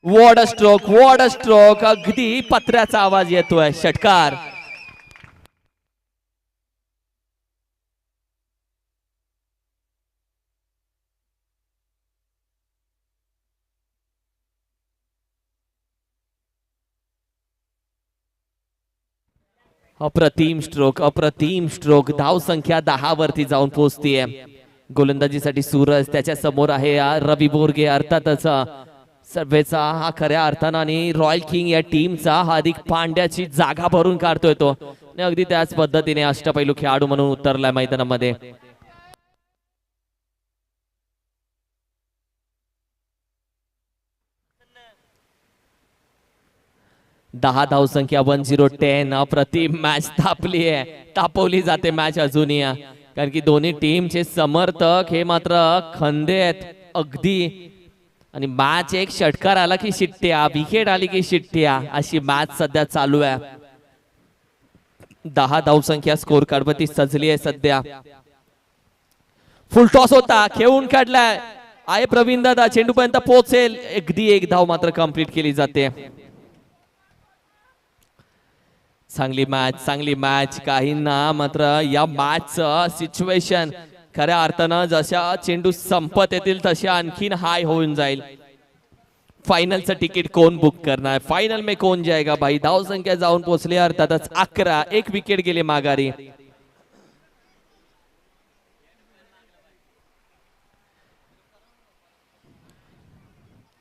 What a stroke, what a stroke. अगदी पत्र्याचा आवाज येतोय. षटकार. अप्रतिम स्ट्रोक, अप्रतिम स्ट्रोक. धाव संख्या 10 वरती जाऊन पोहोचतीये. गोलंदाजीसाठी सूरज, त्याच्या समोर आहे रवी बोरगे, अर्थातच सर्वेचा हा खऱ्या अर्थानं आणि रॉयल किंग या टीमचा हार्दिक पांड्याची जागा भरून काढतोय तो. आणि अगदी त्याच पद्धतीने अष्टपैलू खेळाडू म्हणून उतरलाय मैदानामध्ये. दहा धावसंख्या 10-10. अप्रतिम मॅच तापली आहे, तापवली जाते मॅच अजूनही, कारण की दोन्ही टीमचे समर्थक हे मात्र खंदे आहेत अगदी. आणि मॅच एक षटकार आला की शिट्ट्या, विकेट आली की शिट्ट्या, अशी मॅच सध्या चालू आहे. 10 धावसंख्या स्कोर कार्डवरती सजली आहे सध्या. फुल टॉस होता, खेळून काढलाय आहे प्रवीण दादा, चेंडू पर्यंत पोहोचेल. अगदी एक धाव मात्र कंप्लीट केली जाते. चांगली मॅच, चांगली मॅच. काहींना मात्र या मॅचचं सिच्युएशन खऱ्या अर्थानं जशा चेंडू संपत येतील तशा आणखीन हाय होऊन जाईल. फायनलचं तिकीट कोण बुक करणार, फायनल में कोण जाएगा भाई. धाव संख्या जाऊन पोहोचली अर्थातच 11, 1 विकेट गेले माघारी.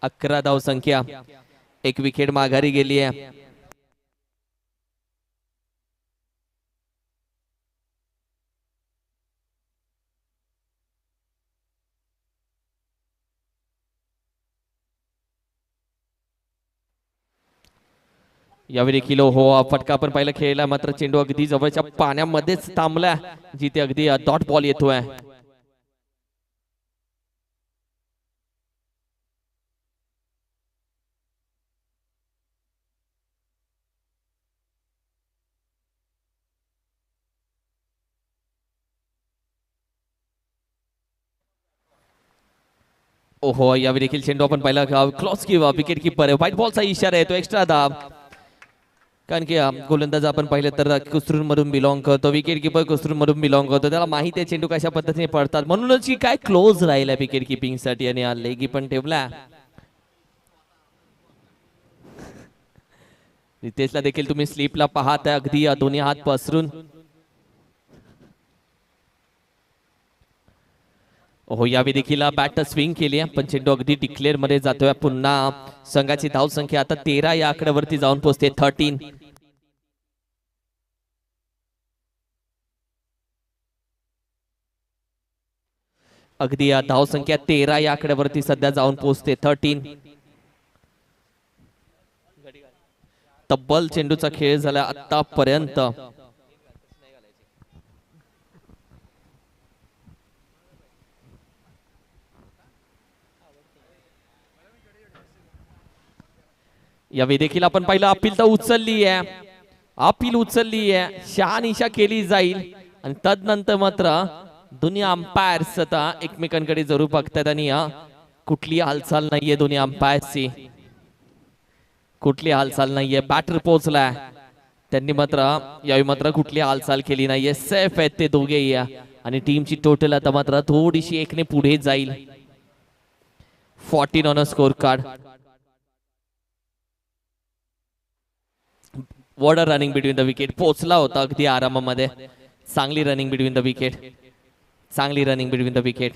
अकरा धाव संख्या, 1 विकेट माघारी गेली आहे. यावेळी देखील हो फटका पण पहिला खेळला, मात्र चेंडू अगदी जवळच्या पाण्यामध्येच थांबला, जिथे अगदी डॉट बॉल येतोय. ओहो, यावेळी देखील चेंडू आपण पहिला क्लॉज किंवा विकेट कीपर आहे, व्हाईट बॉलचा इशारा येतो, एक्स्ट्रा धाव. कारण की गोलंदाज आपण पाहिलं तर कुसरून मधून बिलॉंग करतो, विकेट किपर कुसरून मधून बिलॉंग करतो, त्याला माहिती आहे चेंडू कशा पद्धतीने पडतात, म्हणूनच की काय क्लोज राहिला विकेट किपिंग साठी. आणि लेगी पण ठेवला. रितेशला देखील तुम्ही स्लिपला पाहताय, अगदी दोन्ही हात पसरून हो, यावेळी देखील बॅट स्विंग केली आहे, पण चेंडू अगदी डिक्लेअर मध्ये जातोय. पुन्हा संघाची धाव संख्या आता 13 या आकड्यावरती जाऊन पोहोचते. 13. अगदी या धाव संख्या 13 या आकड्यावरती सध्या जाऊन पोहोचते. 13. तब्बल चेंडूचा खेळ झाला आतापर्यंत. यावेळी देखील आपण पाहिलं अपील तर उचलली आहे, अपील उचलली आहे, शहानिशा केली जाईल आणि तदनंतर मात्र दोन्ही अंपायर्स आता एकमेकांकडे जरूर बघतात आणि कुठली हालचाल नाहीये दोन्ही अंपायर्सची, कुठली हालचाल नाहीये. बॅटर पोहोचलाय, त्यांनी मात्र यावेळी मात्र कुठली हालचाल केली नाहीये. सेफ आहेत ते दोघेही आणि टीमची टोटल आता मात्र थोडीशी एकने पुढे जाईल. 14 on a score card. What a running between the wicket. पोहोचला होता अगदी आरामामध्ये. चांगली रनिंग बिटवीन द विकेट, चांगली रनिंग बिटवीन द विकेट.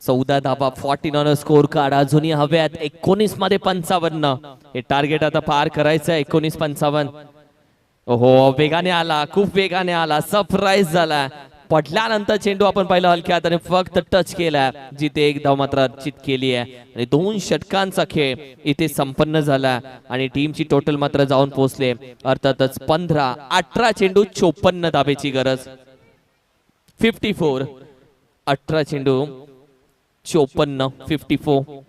चौदा धाबा. 14 ऑन अ स्कोर कार्ड. अजूनही हव्यात 19 मध्ये 55. हे टार्गेट आता पार करायचं. 19-55. हो, वेगाने आला, खूप वेगाने आला, सरप्राईज झाला. पडल्यानंतर चेंडू आपण पाहिला हलक्या हाताने फक्त टच केला, जिथे एक धाव मात्र अर्जित केली आहे आणि 2 षटकांचा खेळ इथे संपन्न झाला आणि टीमची टोटल मात्र जाऊन पोहोचले अर्थातच 15. 18 चेंडू 54 धाबेची गरज. 54. 18 चेंडू 54. 54.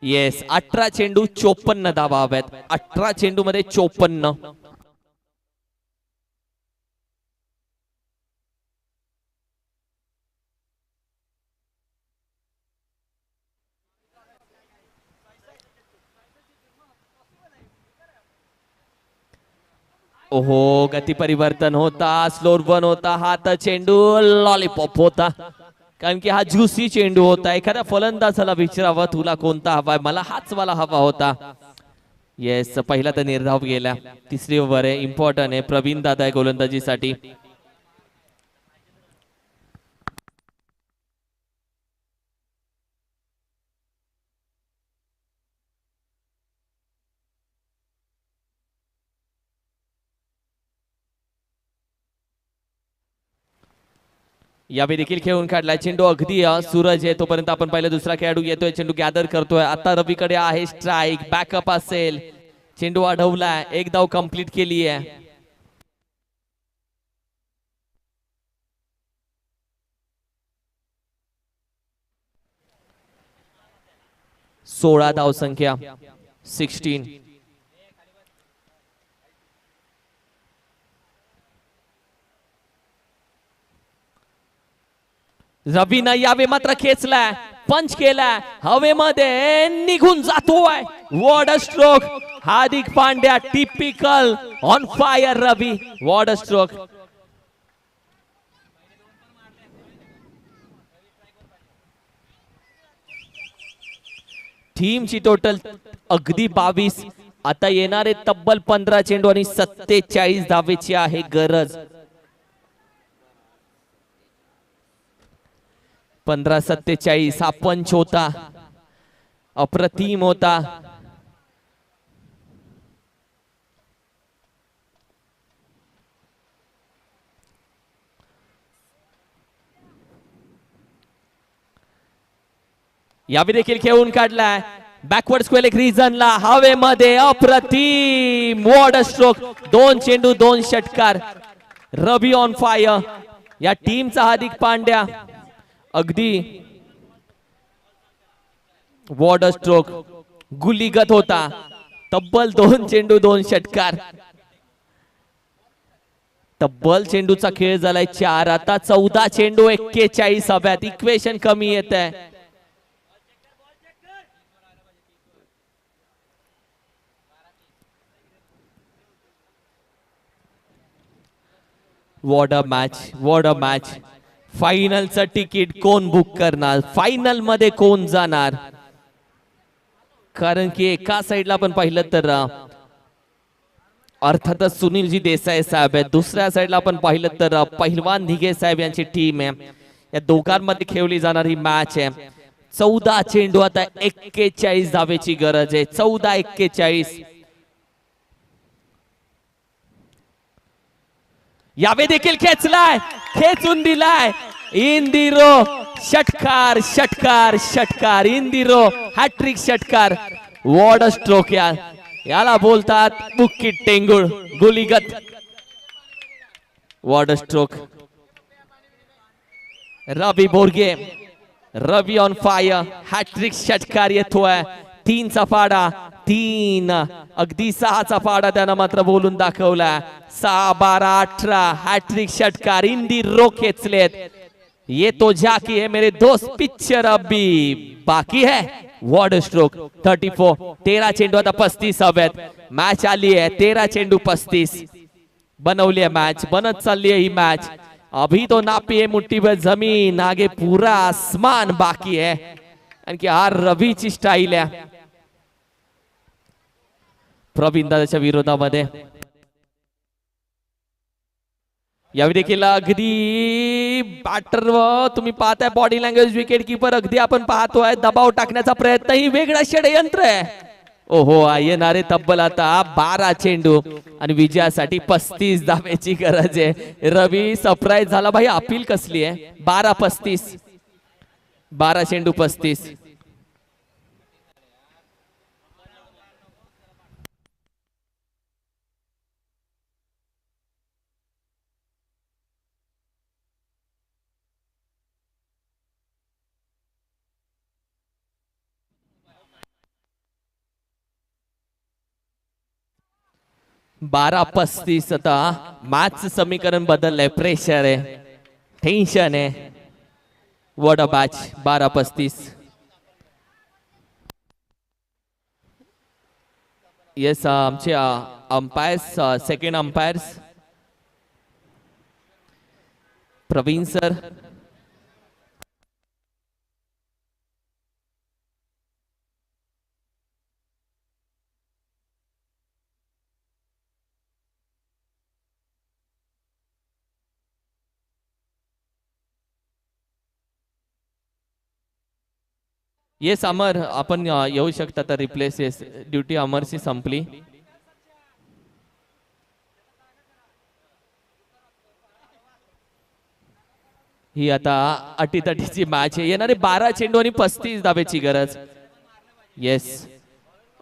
येस, 18 चेंडू 54 धावा हव्यात. 18 चेंडू मध्ये 54. ओहो, गती परिवर्तन होता, स्लोर वन होता, हात चेंडू लॉलीपॉप होता, कारण की हा ज्युसी चेंडू होता. एखाद्या फलंदाजाला विचारावा तुला कोणता हवाय, मला हाच वाला हवा होता. येस, पहिला तर निर्धाव गेला. तिसरी ओव्हर आहे, इम्पॉर्टंट आहे. प्रवीण दादा आहे गोलंदाजीसाठी. यावेळी देखील खेळून काढलाय चेंडू. अगदी सूरज आहे तोपर्यंत आपण पाहिलं दुसरा खेळाडू येतोय, चेंडू गॅदर करतोय. आता रवीकडे आहे स्ट्राईक, बॅकअप असेल. चेंडू अडवलाय, एक धाव कंप्लीट केली आहे. सोळा धाव संख्या. 16. रवीनं यावे मात्र खेचलाय, पंच केलाय, हवेमध्ये निघून जातोय. What a stroke. Hardik Pandya typical on fire. Ravi, what a stroke. टीमची टोटल अगदी 22. आता येणारे तब्बल 15 चेंडू आणि 47 धावेची आहे गरज. 15-47. हा पंच होता, अप्रतिम होता. यावेळी देखील खेळून काढलाय बॅकवर्ड स्क्वेअर एक रिझनला हवेमध्ये अप्रतिम वॉर्ड स्ट्रोक 2 चेंडू 2 षटकार रवी ऑन फायर या टीमचा हार्दिक पांड्या अगदी वॉर्ड स्ट्रोक गुलीगत होता तब्बल 2 चेंडू 2 षटकार तब्बल चेंडूचा खेळ झालाय 4 आता 14 चेंडू 41 हव्यात इक्वेशन कमी येत आहे वॉट अ मॅच फायनलचं तिकीट कोण बुक करणार फायनल मध्ये कोण जाणार कारण की एका साईडला आपण पाहिलं तर अर्थातच सुनीलजी देसाई साहेब आहेत दुसऱ्या साईडला आपण पाहिलं तर पहिलवान निघे साहेब यांची टीम आहे या दोघांमध्ये खेळली जाणारी मॅच आहे 14 चेंडू आता 41 धावेची गरज आहे 14-41 यावे देखील खेचलाय खेचून दिलाय इंदिरो षटकार षटकार षटकार इंदिरो हॅट्रिक षटकार वॉर्ड स्ट्रोक याला बोलतात बुक्की टेंगुळ गुलीगत ward stroke Ravi Borge Ravi on fire hattrick षटकार येतोय 3चा फाडा 3 अगदी 6चा फाडा त्यानं मात्र बोलून दाखवला 6-12-18 हॅट्रिक षटकार इंदिरो खेचलेत ये तो जाकी है मेरे दोस्त पिक्चर अभी बाकी है वॉर्ड स्ट्रोक 34 13 चेंडू आता 35 हव्यात मॅच आली आहे 13 चेंडू 35 बनवली आहे मॅच बनत चालली आहे ही मॅच अभी तो नापी है मुट्ठी भर जमीन आगे पूरा आसमान बाकी है आणखी हा रवीची स्टाईल आहे प्रवीण दादाच्या विरोधामध्ये यावेळी देखील अगदी बॅटर तुम्ही पाहताय बॉडी लँग्वेज विकेट किपर अगदी आपण पाहतोय दबाव टाकण्याचा प्रयत्न ही वेगळा षडयंत्र आहे ओहो येणारे तब्बल आता 12 चेंडू आणि विजयासाठी 35 धावेची गरज आहे रवी सरप्राईज झाला भाई अपील कसली आहे 12-35 12 चेंडू 35 12-35 आता मॅच समीकरण बदललंय प्रेशर आहे टेन्शन आहे वॉट अ मॅच 12-35 येस आमचे umpires second umpires Pravin sir yes Amar आपण येऊ शकता तर रिप्लेस येस ड्युटी अमरची संपली ही आता अटीतटीची मॅच आहे येणारे 12 चेंडू आणि 35 धावेची गरज येस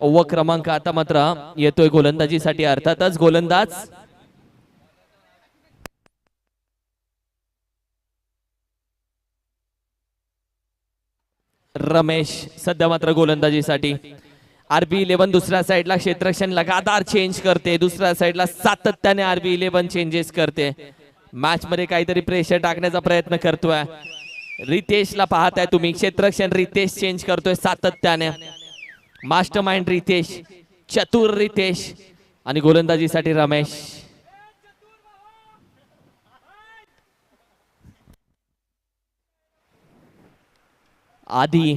ओव्हर क्रमांक आता मात्र येतोय गोलंदाजीसाठी अर्थातच गोलंदाज रमेश सध्या मात्र गोलंदाजीसाठी RB11 दुसऱ्या साइडला क्षेत्ररक्षण लगातार चेंज करते दुसऱ्या साइडला सातत्याने RB11 चेंजेस करते मॅच मध्ये काहीतरी प्रेशर टाकण्याचा प्रयत्न करतोय रितेशला पाहताय तुम्ही क्षेत्ररक्षण रितेश चेंज करतोय सातत्याने मास्टरमाइंड रितेश चतुर रितेश आणि गोलंदाजीसाठी रमेश आधी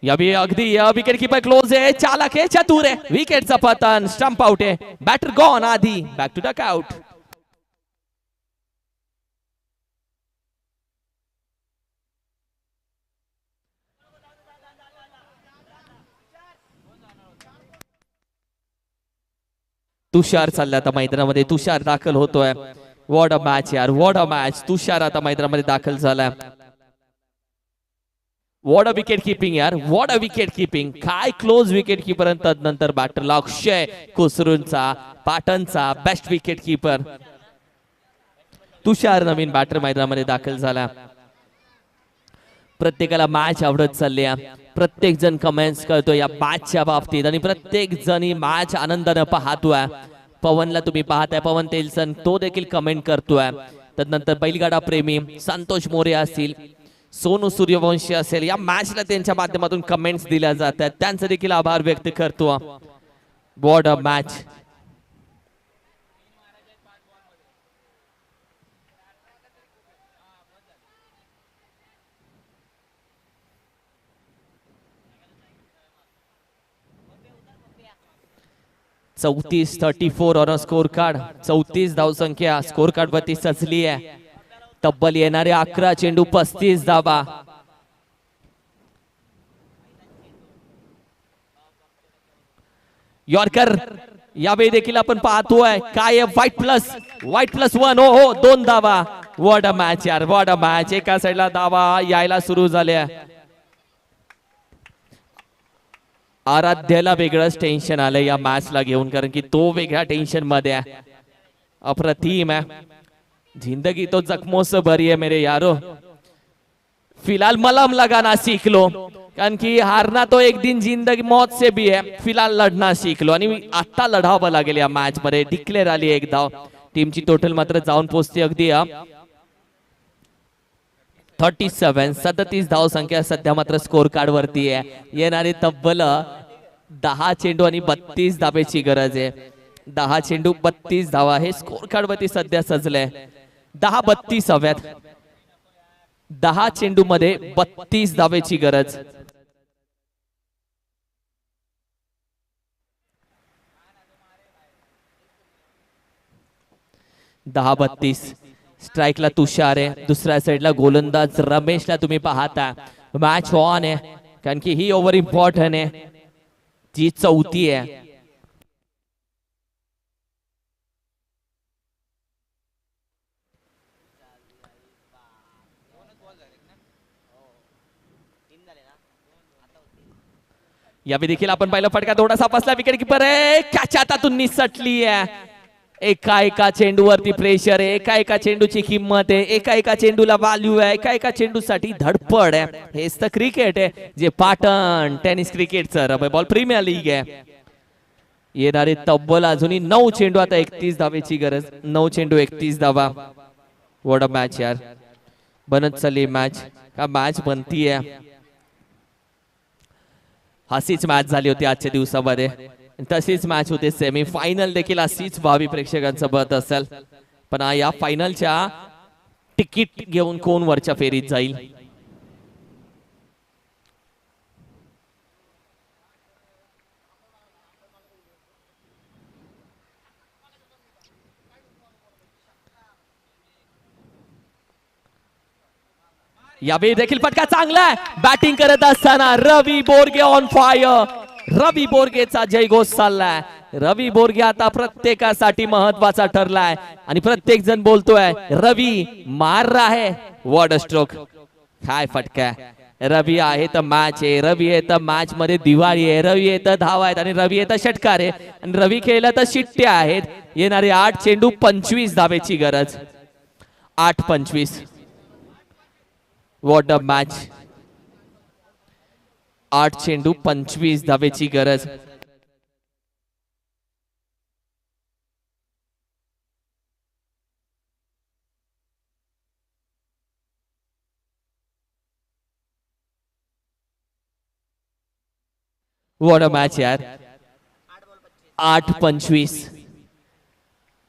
यावी अगदी विकेट कीपर क्लोज आहे चालक आहे चतुर आहे विकेटचा पतन स्टंप आउट आहे बॅटर गॉन आधी बॅक टू डक आउट तुषार चालला आता मैदानामध्ये तुषार दाखल होतोय वॉट अ मॅच यार, वॉट अ मॅच. तुषार आता मैदानामध्ये दाखल झालाय. वॉट अ विकेट किपिंग यार, वॉट अ विकेट किपिंग. काय क्लोज विकेट किपर. तदनंतर बॅटरला अक्षय कुसरूंचा, पाटणचा बेस्ट विकेट किपर. तुषार नवीन बॅटर मैदानामध्ये दाखल झाला. प्रत्येकाला मॅच आवडत चालली आहे. प्रत्येक जण कमेंट्स करतो या मॅचच्या बाबतीत आणि प्रत्येक जण ही मॅच आनंदाने पाहतोय. पवनला तुम्ही पाहताय, पवन तेलसन, तो देखील कमेंट करतोय. त्यानंतर बैलगाडा प्रेमी संतोष मोरे असतील, सोनू सूर्यवंशी असेल, या मॅचला त्यांच्या माध्यमातून कमेंट्स दिल्या जातात, त्यांचे देखील आभार व्यक्त करतो. What a match. चौतीस 34 ऑन स्कोर कार्ड. 34 धावसंख्या स्कोर कार्ड वरती सजली आहे. तब्बल येणारे 11 चेंडू 35 धावा. यॉर्कर यावेळी देखील आपण पाहतोय. काय व्हाईट प्लस 1. हो 2 धावा. व्हॉट अ मॅच यार, व्हॉट अ मॅच. एका साईडला धावा यायला सुरू झाल्या. आराध्याला वेगळंच टेन्शन आलं या मॅचला घेऊन, कारण की तो वेगळ्या टेन्शन मध्ये आहे. अप्रतिम आहे. जिंदगी तो जख्मों से भरी है मेरे यारो, फिलहाल मलम लगाना सीख लो, कारण की हारना तो एक दिन जिंदगी मौत से भी है, फिलहाल लढणं शिक लो. आणि आता लढावं लागेल या मॅच मध्ये. डिक्लेअर आली एक धाव. टीमची टोटल मात्र जाऊन पोहोचते अगदी 37 धाव संख्या सध्या मात्र स्कोर कार्ड वरती आहे. येणारे तब्बल 10 चेंडू आणि 32 धावेची गरज आहे. 10 चेंडू 32 धावा हे स्कोर कार्ड वरती सध्या सजलंय. 10-32 हव्यात. 10 चेंडू मध्ये 32 धावेची गरज. दहा 32. स्ट्राइकला तुषार आहे. दुसऱ्या साईडला गोलंदाज रमेशला तुम्ही पाहता. मॅच ऑन आहे, कारण की ही ओव्हर इम्पॉर्टंट आहे. जी 4थी आहे. यावेळी देखील आपण पाहिलं फटका थोडासा फसला. विकेट किपर आहे. कॅच हातातून निसटली आहे. एका चेंडूवरती प्रेशर आहे. एका चेंडूची किंमत आहे. एका चेंडूला व्हॅल्यू आहे. एका चेंडूसाठी धडपड आहे. हेच तर क्रिकेट आहे, जे पाटण टेनिस क्रिकेटचं रबर बॉल प्रीमियर लीग आहे. येणारे तब्बल अजूनही 9 चेंडू. आता 31 धावेची गरज. 9 चेंडू 31 धावा. व्हॉट अ मॅच यार. बनत चालली मॅच का मॅच बनतीये. अशीच मॅच झाली होती आजच्या दिवसामध्ये. तशीच मॅच होते सेमी फायनल देखील अशीच व्हावी प्रेक्षकांचं मत असेल. पण या फायनलच्या तिकीट घेऊन कोण वरच्या फेरीत जाईल. यावेळी देखील फटका चांगला आहे. बॅटिंग करत असताना रवी बोरगे ऑन फायर. रवी बोरगेचा जयघोष चाललाय. रवी बोरगे आता प्रत्येकासाठी महत्वाचा ठरलाय आणि प्रत्येक जण बोलतोय रवी मार रहा है. What a stroke. काय फटका आहे. रवी आहे तर मॅच आहे. रवी आहे तर मॅच मध्ये दिवाळी आहे. रवी आहे तर धावा आहेत आणि रवी आहे तर षटकार आहे आणि रवी खेळला तर शिट्ट्या आहेत. येणारे 8 चेंडू 25 धावेची गरज. 8-25. What a match. 8 चेंडू 25 धावेची गरज. व्हॉट अ मॅच यार. 8-25.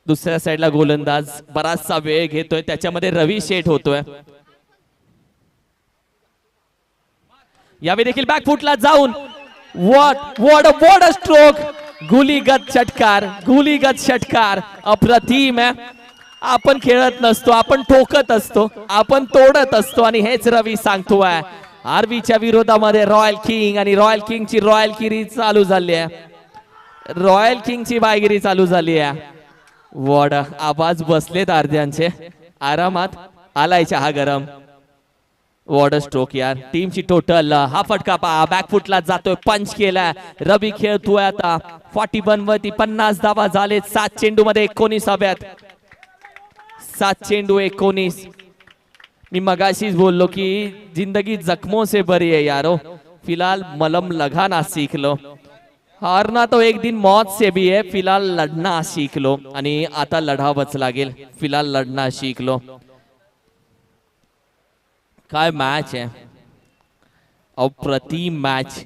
दुसऱ्या साईडला गोलंदाज बराचसा वेळ घेतोय. त्याच्यामध्ये रवी शेठ होतोय. यावेळी देखील बॅकफुटला जाऊन व्हॉट अ स्ट्रोक. गुलीगत षटकार. गुलीगत षटकार. अप्रतिम आहे. आपण खेळत नसतो, आपण ठोकत असतो, आपण तोडत असतो आणि हेच रवी सांगतोय. आरवीच्या विरोधामध्ये रॉयल किंग आणि रॉयल किंगची रॉयल किरी चालू झाली आहे. रॉयल किंगची बायगिरी चालू झाली आहे. वॉड आवाज बसलेत अर्ध्यांचे आरामात आलाय चहा गरम. वॉड स्ट्रोक यार टीमची टोटल. हा फटका पहा बॅकफुटला जातोय पंच केलाय. रवी खेळतोय आता 41 वरती 50 धावा झाले. 7 चेंडू मध्ये 19 हव्यात. 7 चेंडू 19. मी मगाशीच बोललो की जिंदगी जख्मों से भरी है यारो, फिलहाल मलम लगाना सीख लो. हारना तो एक दिन मौत से भी है, फिलहाल लढना सीख लो. आणि आता लढावंच लागेल. फिलहाल लढना सीख लो. काय मॅच आहे, अप्रतिम मॅच.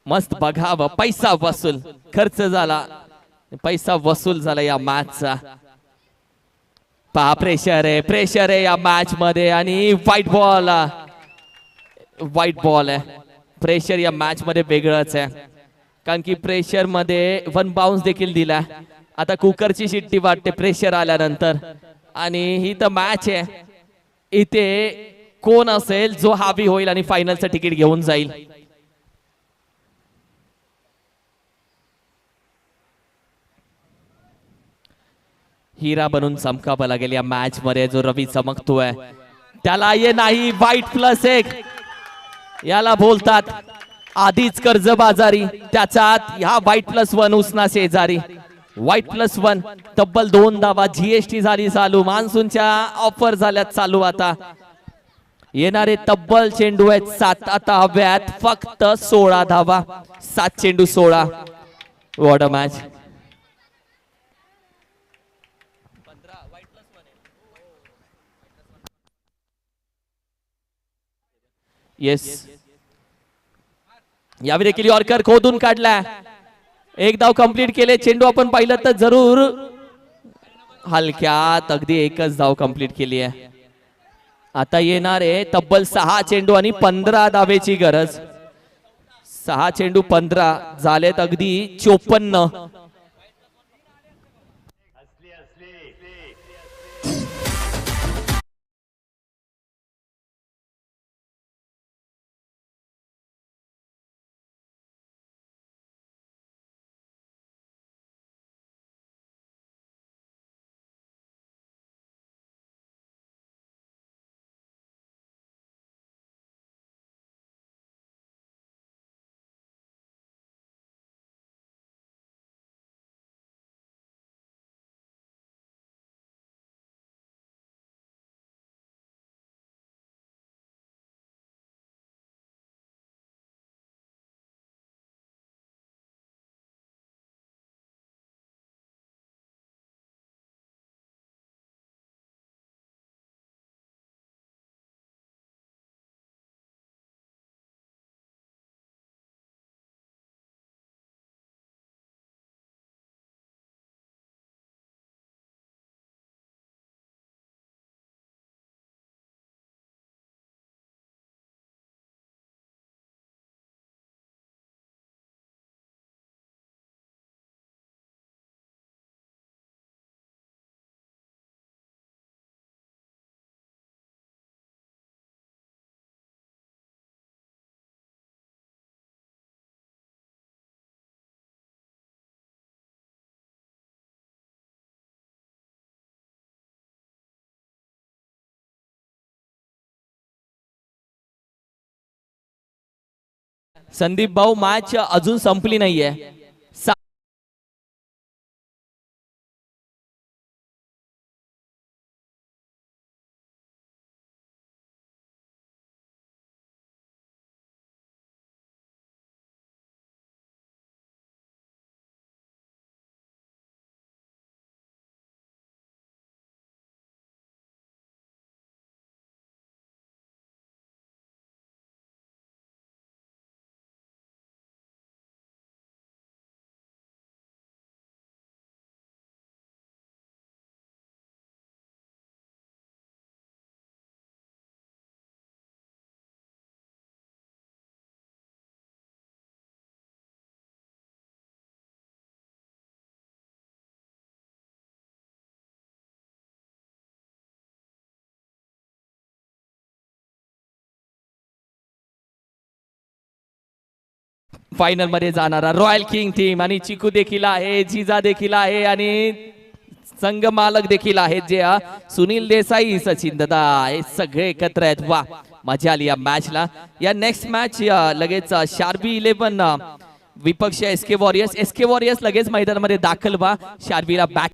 मस्त बघावं. पैसा वसूल खर्च झाला, पैसा वसूल झाला या मॅचचा. पहा प्रेशर आहे या मॅच मध्ये. आणि व्हाईट बॉल आहे. प्रेशर या मॅच मध्ये वेगळंच आहे, कारण की प्रेशर मध्ये 1 बाउन्स देखील दिला. आता कुकरची शिट्टी वाटते प्रेशर आल्यानंतर. आणि ही तर मॅच आहे. इथे कोण असेल जो हावी होईल आणि फायनलचं तिकीट घेऊन जाईल. हिरा बनून चमकावं लागेल या मॅच मध्ये. जो रवी चमकतोय त्याला ये नाही. व्हाईट +1 याला बोलतात आधीच कर्जबाजारी. त्याच्यात ह्या व्हाईट +1 उसना शेजारी. व्हाईट +1 तब्बल 2 धावा. जीएसटी झाली चालू. मान्सूनच्या ऑफर झाल्यात चालू. आता येणारे तब्बल चेंडू आहेत 7. आता हव्यात फक्त 16 धावा. 7 चेंडू 16. What a match. येस, यावेळी देखील यॉर्कर खोदून काढला. एक धाव कंप्लीट केले. चेंडू आपण पाहिलं तर जरूर हलक्यात अगदी एकच धाव कंप्लीट केली आहे. आता येणार आहे तब्बल 6 चेंडू आणि 15 धावेची गरज. 6 चेंडू 15 झालेत अगदी 54. संदीप भाऊ मॅच अजून संपली नाहीये. फायनल मध्ये जाणारा रॉयल किंग टीम. आणि चिकू देखील आहे, जिजा देखील आहे आणि संघ मालक देखील आहेत जे सुनील देसाई, सचिन दादा हे सगळे एकत्र आहेत. वा मजा आली या मॅचला. या नेक्स्ट मॅच लगेच शार्बी 11 विपक्ष एस के वॉरियर्स लगेच मैदानामध्ये दाखल व्हा. शार्बीला बॅक